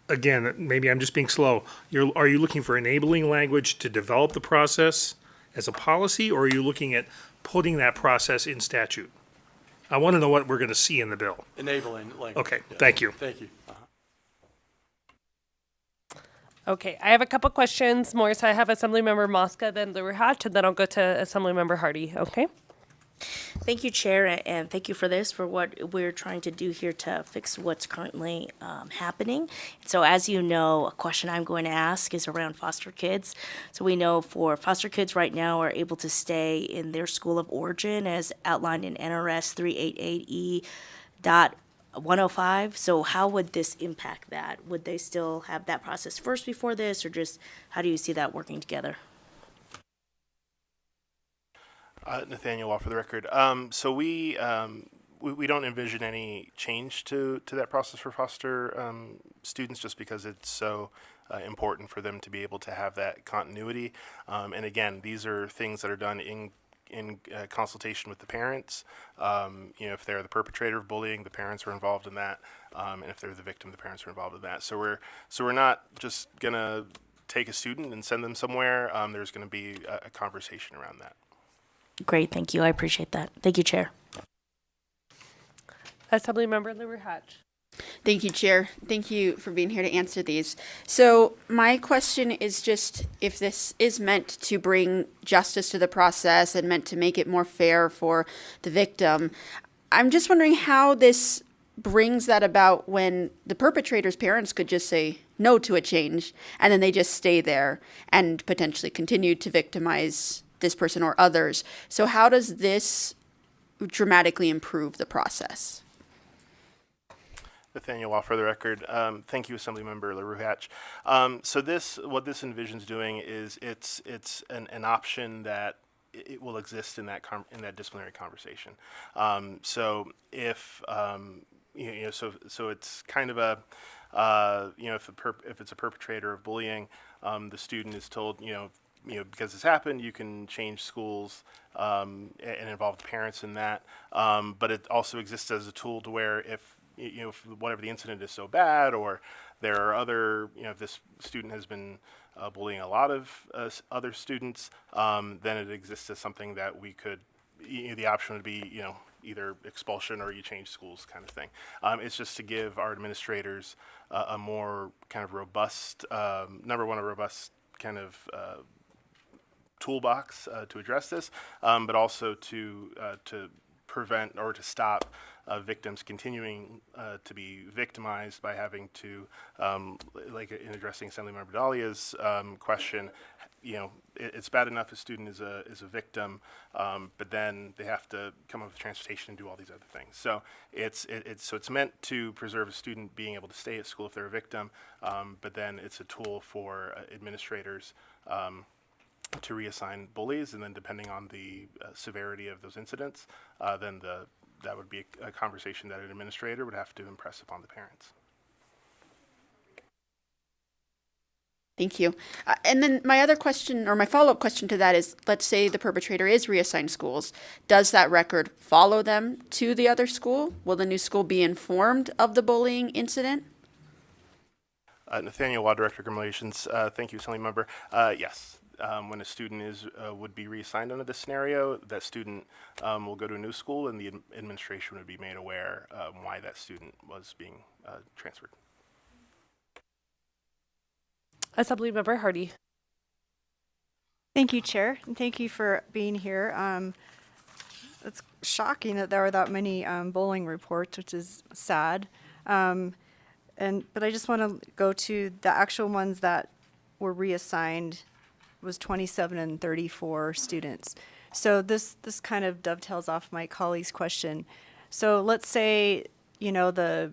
Again, maybe I'm just being slow. Are you looking for enabling language to develop the process as a policy, or are you looking at putting that process in statute? I want to know what we're going to see in the bill. Enabling language. Okay, yes. thank you. Thank you. Okay, I have a couple questions more. So I have Assemblymember Mosca, then Lou Hatch, and then I'll go to Assemblymember Hardy. Okay. Thank you, Chair, and thank you for this, for what we're trying to do here to fix what's currently happening. So as you know, a question I'm going to ask is around foster kids. So we know for foster kids right now are able to stay in their school of origin as outlined in NRS 388E.105. So how would this impact that? Would they still have that process first before this, or just how do you see that working together? Nathaniel Law for the record. So we don't envision any change to that process for foster students, just because it's so important for them to be able to have that continuity. And again, these are things that are done in consultation with the parents. If they're the perpetrator of bullying, the parents are involved in that, and if they're the victim, the parents are involved in that. So we're not just gonna take a student and send them somewhere. There's going to be a conversation around that. Great, thank you. I appreciate that. Thank you, Chair. Assemblymember Lou Hatch. Thank you, Chair. Thank you for being here to answer these. So my question is just if this is meant to bring justice to the process and meant to make it more fair for the victim, I'm just wondering how this brings that about when the perpetrator's parents could just say no to a change and then they just stay there and potentially continue to victimize this person or others. So how does this dramatically improve the process? Nathaniel Law for the record. Thank you, Assemblymember LaRue Hatch. So what this envisions doing is it's an option that it will exist in that disciplinary conversation. So if so it's kind of a if it's a perpetrator of bullying, the student is told because this happened, you can change schools and involve the parents in that. But it also exists as a tool to where if whatever the incident is so bad, or there are other, if this student has been bullying a lot of other students, then it exists as something that we could, the option would be, either expulsion or you change schools kind of thing. It's just to give our administrators a more kind of robust, a robust kind of toolbox to address this, but also to prevent or to stop victims continuing to be victimized by having to, like in addressing Assemblymember Dahlia's question, it's bad enough a student is a victim, but then they have to come up with transportation and do all these other things. So it's meant to preserve a student being able to stay at school if they're a victim, but then it's a tool for administrators to reassign bullies, and then depending on the severity of those incidents, then that would be a conversation that an administrator would have to impress upon the parents. Thank you. And then my other question, or my follow-up question to that is, let's say the perpetrator is reassigned schools. Does that record follow them to the other school? Will the new school be informed of the bullying incident? Nathaniel Law, Director of Criminal Relations. Thank you, Assemblymember. Yes. When a student would be reassigned under this scenario, that student will go to a new school, and the administration would be made aware why that student was being transferred. Assemblymember Hardy. Thank you, Chair, and thank you for being here. It's shocking that there are that many bullying reports, which is sad. But I just want to go to the actual ones that were reassigned. Was 27 and 34 students. So this kind of dovetails off my colleague's question. So let's say, the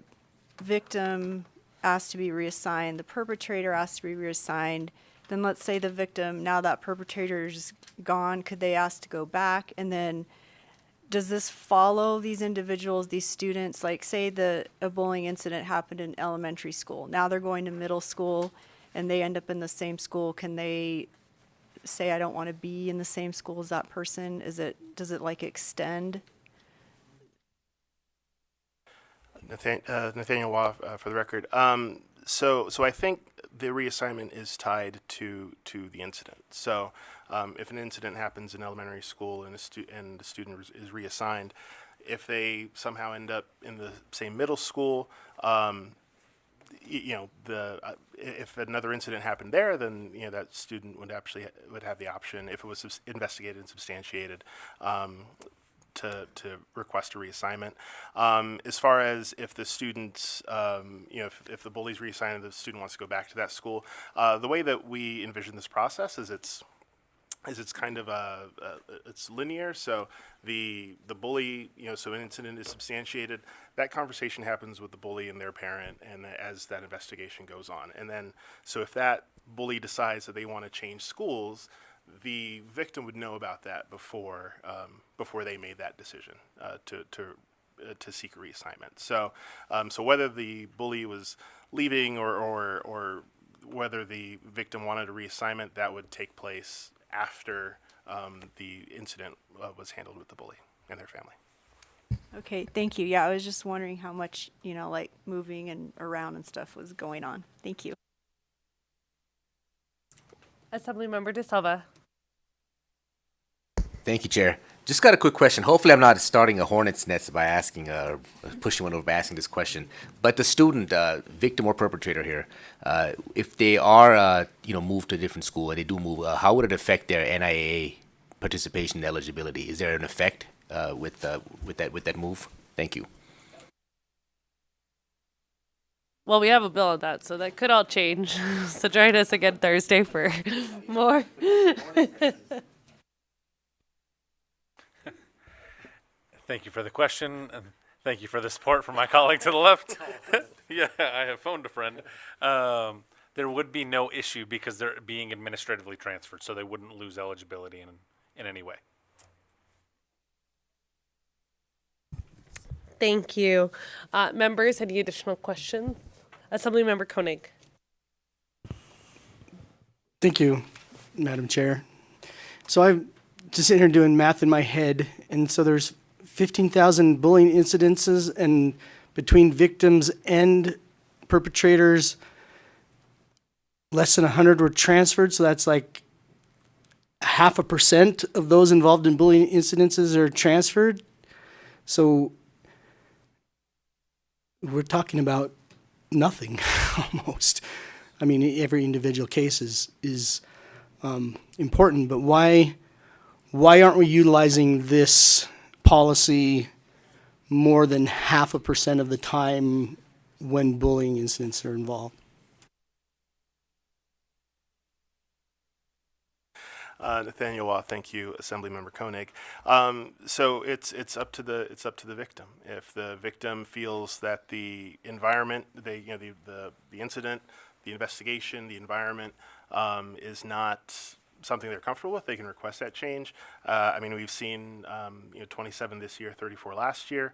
victim asked to be reassigned, the perpetrator asked to be reassigned, then let's say the victim, now that perpetrator's gone, could they ask to go back? And then does this follow these individuals, these students? Like say a bullying incident happened in elementary school. Now they're going to middle school and they end up in the same school. Can they say I don't want to be in the same school as that person? Does it like extend? Nathaniel Law, for the record. So I think the reassignment is tied to the incident. So if an incident happens in elementary school and the student is reassigned, if they somehow end up in the same middle school, if another incident happened there, then that student would have the option, if it was investigated and substantiated, to request a reassignment. As far as if the students, if the bully's reassigned and the student wants to go back to that school, the way that we envision this process is it's kind of it's linear. So the bully, so an incident is substantiated, that conversation happens with the bully and their parent, and as that investigation goes on. And then, so if that bully decides that they want to change schools, the victim would know about that before they made that decision to seek a reassignment. So whether the bully was leaving or whether the victim wanted a reassignment, that would take place after the incident was handled with the bully and their family. Okay, thank you. Yeah, I was just wondering how much, like moving and around and stuff was going on. Thank you. Assemblymember De Silva. Thank you, Chair. Just got a quick question. Hopefully I'm not starting a hornet's nest by asking, pushing one over by asking this question. But the student, victim or perpetrator here, if they are, moved to a different school and they do move, how would it affect their NIAA participation and eligibility? Is there an effect with that move? Thank you. Well, we have a bill on that, so that could all change. So join us again Thursday for more. Thank you for the question, and thank you for the support from my colleague to the left. Yeah, I have phoned a friend. There would be no issue because they're being administratively transferred, so they wouldn't lose eligibility in any way. Thank you. Members, any additional questions? Assemblymember Koenig. Thank you, Madam Chair. So I'm just sitting here doing math in my head, and so there's 15,000 bullying incidences, and between victims and perpetrators, less than 100 were transferred. So that's like 0.5% of those involved in bullying incidences are transferred. So we're talking about nothing almost. I mean, every individual case is important, but why aren't we utilizing this policy more than 0.5% of the time when bullying incidents are involved? Nathaniel Waugh, thank you, Assemblymember Koenig. So it's up to the victim. If the victim feels that the environment, the incident, the investigation, the environment is not something they're comfortable with, they can request that change. I mean, we've seen 27 this year, 34 last year.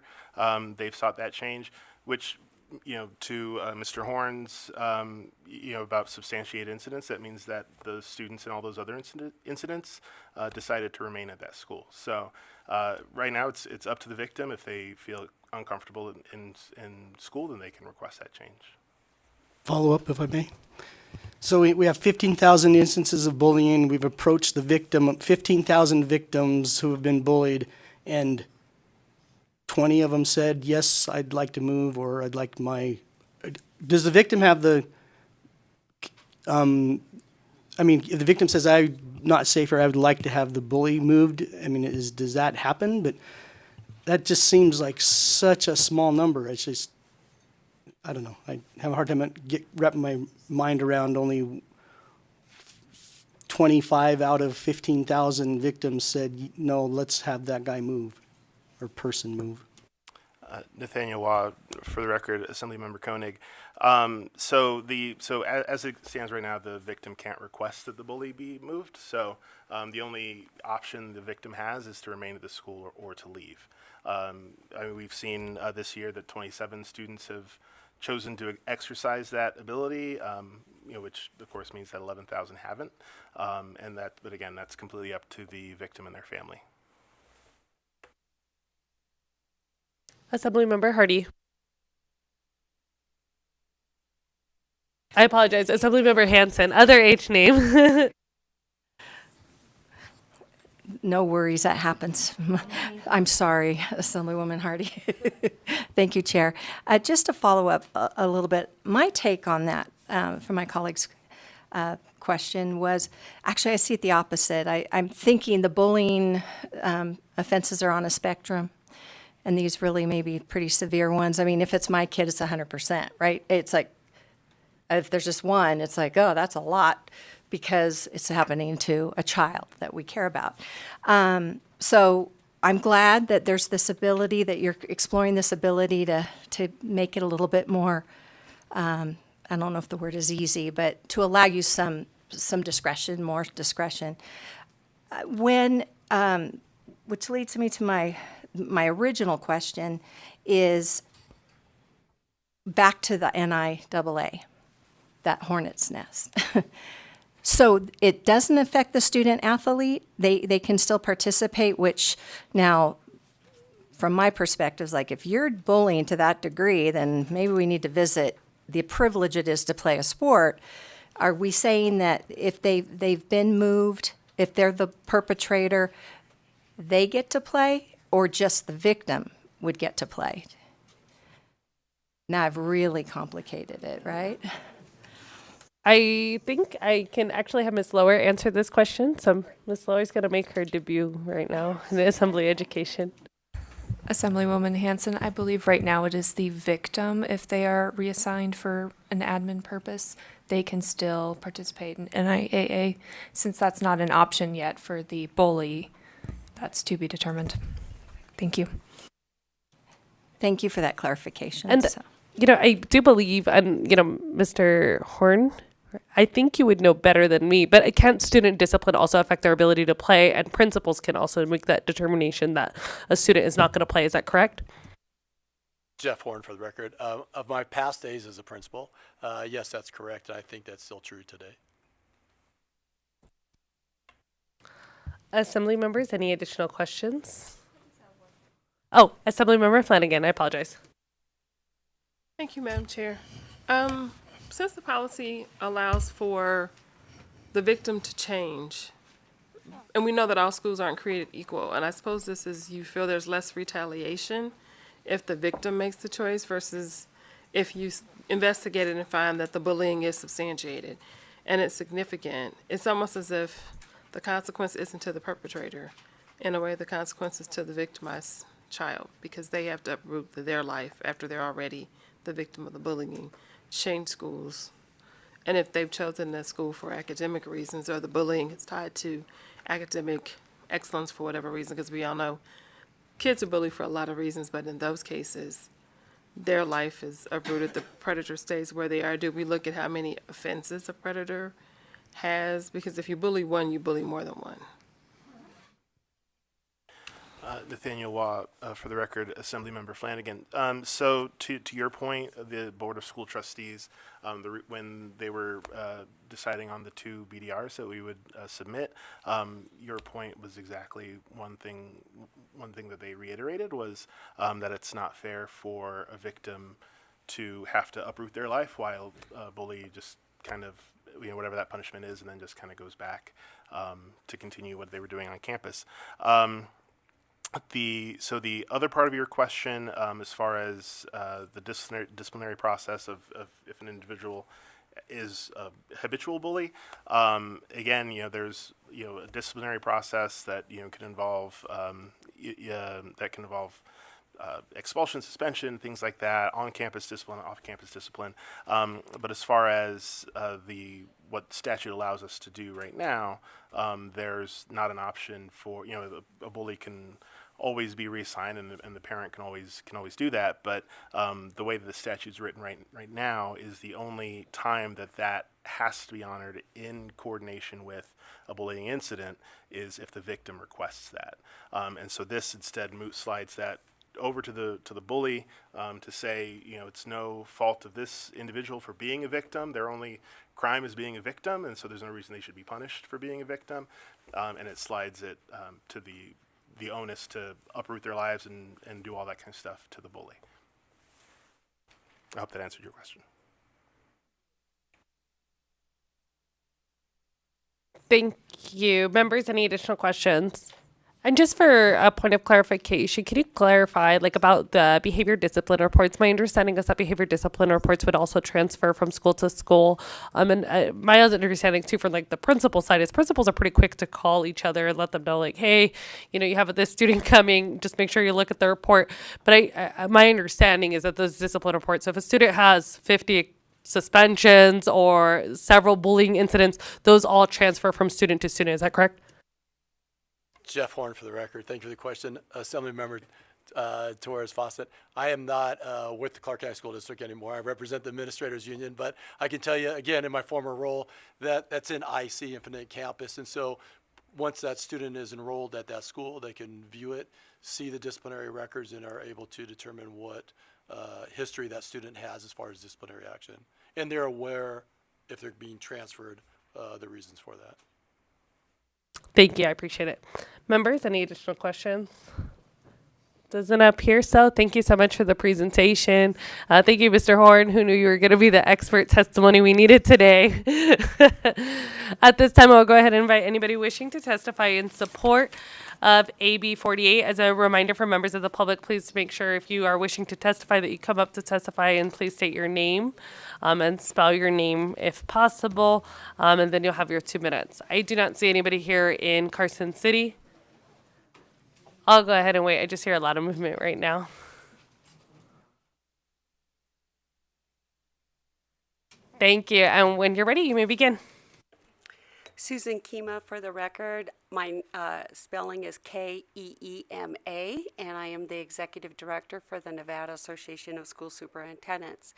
They've sought that change, which to Mr. Horn's, about substantiated incidents, that means that the students and all those other incidents decided to remain at that school. So right now it's up to the victim. If they feel uncomfortable in school, then they can request that change. Follow up, if I may. So we have 15,000 instances of bullying. We've approached the victim, 15,000 victims who have been bullied, and 20 of them said, yes, I'd like to move, or I'd like my... Does the victim have the... I mean, if the victim says, I'm not safe, or I would like to have the bully moved, I mean, does that happen? But that just seems like such a small number. It's just, I don't know. I have a hard time wrapping my mind around only 25 out of 15,000 victims said, no, let's have that guy move. Or person move. Nathaniel Waugh, for the record, Assemblymember Koenig. So as it stands right now, the victim can't request that the bully be moved. So the only option the victim has is to remain at the school or to leave. I mean, we've seen this year that 27 students have chosen to exercise that ability, which of course means that 11,000 haven't. But again, that's completely up to the victim and their family. Assemblymember Hardy. I apologize. Assemblymember Hanson, other H name. No worries, that happens. I'm sorry, Assemblywoman Hardy. Thank you, Chair. Just to follow up a little bit, my take on that from my colleague's question was, actually, I see it the opposite. I'm thinking the bullying offenses are on a spectrum, and these really may be pretty severe ones. I mean, if it's my kid, it's 100%, right? It's like, if there's just one, it's like, oh, that's a lot, because it's happening to a child that we care about. So I'm glad that there's this ability, that you're exploring this ability to make it a little bit more, I don't know if the word is easy, but to allow you some discretion, more discretion. Which leads me to my original question, is back to the NIAA, that hornet's nest. So it doesn't affect the student athlete. They can still participate, which now, from my perspective, is like, if you're bullying to that degree, then maybe we need to visit the privilege it is to play a sport. Are we saying that if they've been moved, if they're the perpetrator, they get to play, or just the victim would get to play? Now I've really complicated it, right? I think I can actually have Ms. Lower answer this question. So Ms. Lower's going to make her debut right now in the Assembly Education. Assemblywoman Hanson, I believe right now it is the victim. If they are reassigned for an admin purpose, they can still participate in NIAA. Since that's not an option yet for the bully, that's to be determined. Thank you. Thank you for that clarification. And, I do believe, and, Mr. Horn, I think you would know better than me, but can't student discipline also affect their ability to play? And principals can also make that determination that a student is not going to play. Is that correct? Jeff Horn, for the record. Of my past days as a principal, yes, that's correct. I think that's still true today. Assembly members, any additional questions? Oh, Assemblymember Flanagan, I apologize. Thank you, Madam Chair. Since the policy allows for the victim to change, and we know that all schools aren't created equal, and I suppose this is, you feel there's less retaliation if the victim makes the choice versus if you investigate it and find that the bullying is substantiated and it's significant. It's almost as if the consequence isn't to the perpetrator. In a way, the consequence is to the victimized child, because they have to uproot their life after they're already the victim of the bullying, change schools. And if they've chosen a school for academic reasons, or the bullying is tied to academic excellence for whatever reason, because we all know kids are bullied for a lot of reasons, but in those cases, their life is uprooted. The predator stays where they are. Do we look at how many offenses a predator has? Because if you bully one, you bully more than one. Nathaniel Waugh, for the record, Assemblymember Flanagan. So to your point, the Board of School Trustees, when they were deciding on the two BDRs that we would submit, your point was exactly one thing that they reiterated was that it's not fair for a victim to have to uproot their life while a bully just kind of, whatever that punishment is, and then just kind of goes back to continue what they were doing on campus. So the other part of your question, as far as the disciplinary process of if an individual is a habitual bully, again, there's a disciplinary process that can involve expulsion, suspension, things like that, on-campus discipline, off-campus discipline. But as far as what statute allows us to do right now, there's not an option for a bully can always be reassigned, and the parent can always do that. But the way that the statute's written right now is the only time that has to be honored in coordination with a bullying incident is if the victim requests that. And so this instead slides that over to the bully to say, it's no fault of this individual for being a victim. Their only crime is being a victim, and so there's no reason they should be punished for being a victim. And it slides it to the onus to uproot their lives and do all that kind of stuff to the bully. I hope that answered your question. Thank you. Members, any additional questions? And just for a point of clarification, can you clarify about the behavior discipline reports? My understanding is that behavior discipline reports would also transfer from school to school. And my other understanding too from the principal side is principals are pretty quick to call each other and let them know hey, you have this student coming, just make sure you look at the report. But my understanding is that those discipline reports, so if a student has 50 suspensions or several bullying incidents, those all transfer from student to student. Is that correct? Jeff Horn for the record. Thank you for the question. Assemblymember Torres Fawcett. I am not with the Clark County School District anymore. I represent the Administrators Union, but I can tell you again in my former role that that's in IC, Infinite Campus. And so once that student is enrolled at that school, they can view it, see the disciplinary records, and are able to determine what history that student has as far as disciplinary action. And they're aware if they're being transferred, the reasons for that. Thank you. I appreciate it. Members, any additional questions? Doesn't appear so. Thank you so much for the presentation. Thank you, Mr. Horn, who knew you were going to be the expert testimony we needed today. At this time, I'll go ahead and invite anybody wishing to testify in support of AB 48. As a reminder for members of the public, please make sure if you are wishing to testify that you come up to testify and please state your name and spell your name if possible, and then you'll have your 2 minutes. I do not see anybody here in Carson City. I'll go ahead and wait. I just hear a lot of movement right now. Thank you. And when you're ready, you may begin. Susan Kema for the record. My spelling is Keema, and I am the Executive Director for the Nevada Association of School Superintendents.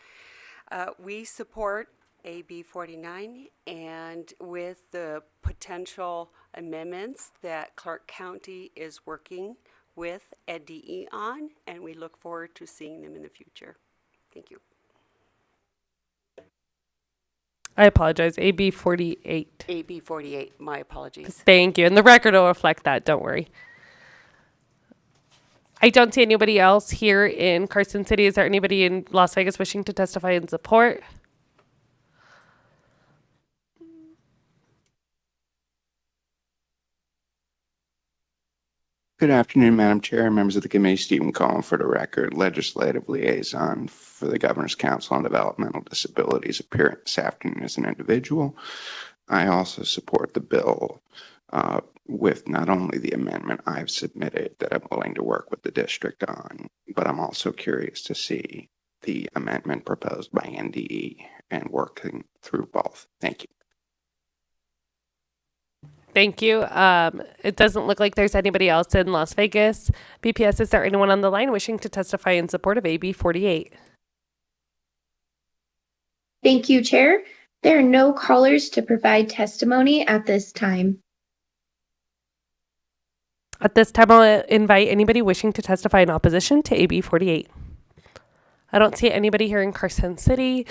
We support AB 49 and with the potential amendments that Clark County is working with EDE on, and we look forward to seeing them in the future. Thank you. I apologize. AB 48. AB 48, my apologies. Thank you. And the record will reflect that. Don't worry. I don't see anybody else here in Carson City. Is there anybody in Las Vegas wishing to testify in support? Good afternoon, Madam Chair, members of the committee. Stephen Collin for the record, Legislative Liaison for the Governor's Council on Developmental Disabilities, appearing this afternoon as an individual. I also support the bill with not only the amendment I've submitted that I'm willing to work with the district on, but I'm also curious to see the amendment proposed by NDE and working through both. Thank you. Thank you. It doesn't look like there's anybody else in Las Vegas. BPS, is there anyone on the line wishing to testify in support of AB 48? Thank you, Chair. There are no callers to provide testimony at this time. At this time, I'll invite anybody wishing to testify in opposition to AB 48. I don't see anybody here in Carson City.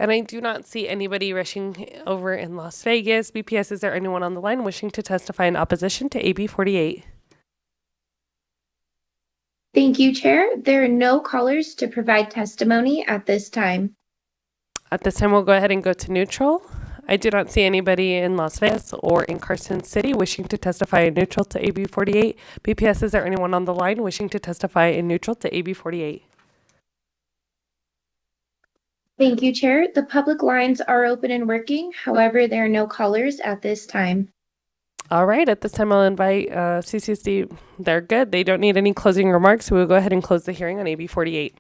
And I do not see anybody rushing over in Las Vegas. BPS, is there anyone on the line wishing to testify in opposition to AB 48? Thank you, Chair. There are no callers to provide testimony at this time. At this time, we'll go ahead and go to neutral. I do not see anybody in Las Vegas or in Carson City wishing to testify in neutral to AB 48. BPS, is there anyone on the line wishing to testify in neutral to AB 48? Thank you, Chair. The public lines are open and working. However, there are no callers at this time. All right. At this time, I'll invite CCSD. They're good. They don't need any closing remarks. So we'll go ahead and close the hearing on AB 48.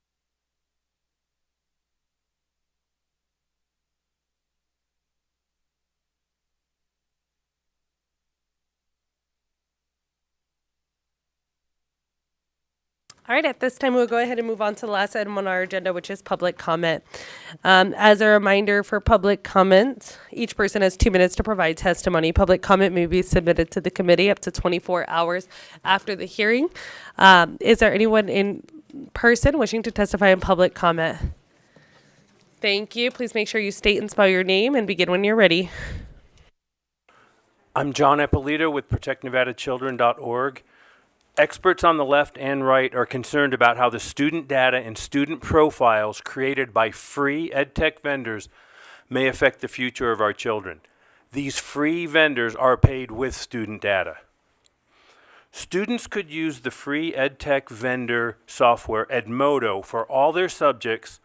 All right, at this time, we'll go ahead and move on to the last item on our agenda, which is public comment. As a reminder for public comment, each person has 2 minutes to provide testimony. Public comment may be submitted to the committee up to 24 hours after the hearing. Is there anyone in person wishing to testify in public comment? Thank you. Please make sure you state and spell your name and begin when you're ready. I'm John Ippolito with ProtectNevadaChildren.org. Experts on the left and right are concerned about how the student data and student profiles created by free edtech vendors may affect the future of our children. These free vendors are paid with student data. Students could use the free EdTech vendor software Edmodo for all their subjects,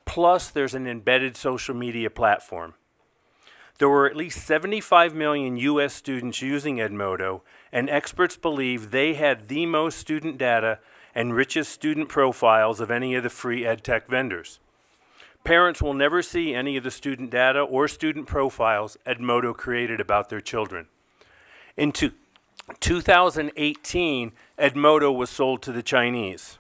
plus there's an embedded social media platform. There were at least 75 million U.S. students using Edmodo, and experts believe they had the most student data and richest student profiles of any of the free EdTech vendors. Parents will never see any of the student data or student profiles Edmodo created about their children. In 2018, Edmodo was sold to the Chinese.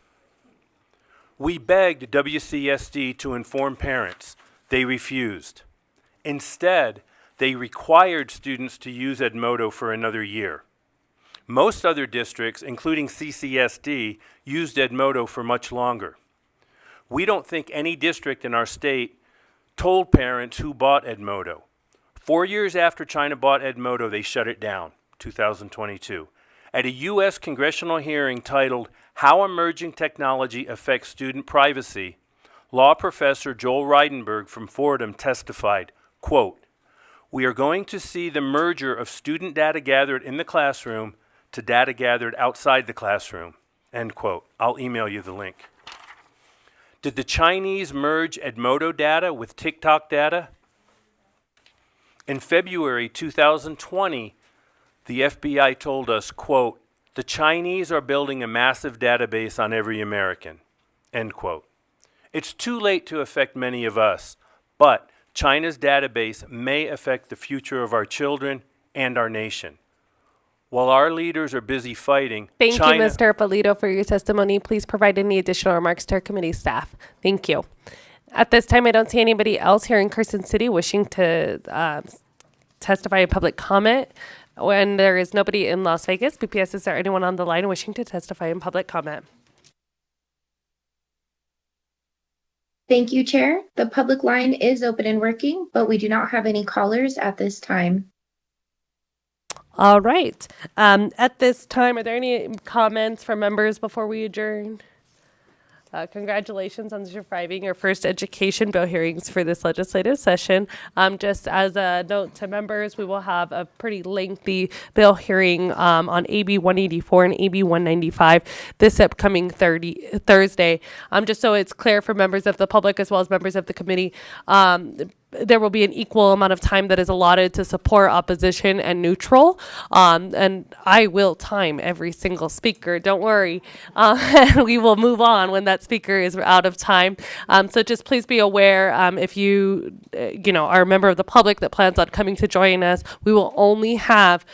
We begged WCSD to inform parents. They refused. Instead, they required students to use Edmodo for another year. Most other districts, including CCSD, used Edmodo for much longer. We don't think any district in our state told parents who bought Edmodo. 4 years after China bought Edmodo, they shut it down, 2022. At a U.S. congressional hearing titled, How Emerging Technology Affects Student Privacy, law professor Joel Reidenberg from Fordham testified, quote, "We are going to see the merger of student data gathered in the classroom to data gathered outside the classroom," end quote. I'll email you the link. Did the Chinese merge Edmodo data with TikTok data? In February 2020, the FBI told us, quote, "The Chinese are building a massive database on every American," end quote. It's too late to affect many of us, but China's database may affect the future of our children and our nation. While our leaders are busy fighting, Thank China... you, Mr. Polito, for your testimony. Please provide any additional remarks to our committee staff. Thank you. At this time, I don't see anybody else here in Carson City wishing to testify in public comment. When there is nobody in Las Vegas, BPS, is there anyone on the line wishing to testify in public comment? Thank you, Chair. The public line is open and working, but we do not have any callers at this time. All right. At this time, are there any comments from members before we adjourn? Congratulations on surviving your first education bill hearings for this legislative session. Just as a note to members, we will have a pretty lengthy bill hearing on AB 184 and AB 195 this upcoming Thursday. Just so it's clear for members of the public as well as members of the committee, there will be an equal amount of time that is allotted to support, opposition, and neutral. And I will time every single speaker. Don't worry. And we will move on when that speaker is out of time. So just please be aware, if you are a member of the public that plans on coming to join us, we will only have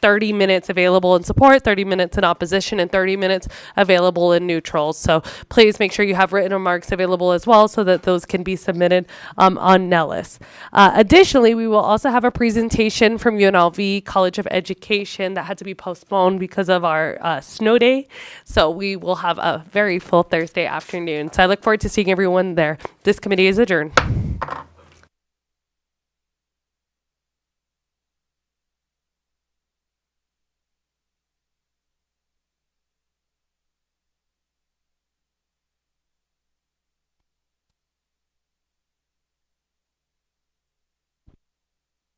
30 minutes available in support, 30 minutes in opposition, and 30 minutes available in neutral. So please make sure you have written remarks available as well so that those can be submitted on Nellis. Additionally, we will also have a presentation from UNLV College of Education that had to be postponed because of our snow day. So we will have a very full Thursday afternoon. So I look forward to seeing everyone there. This committee is adjourned.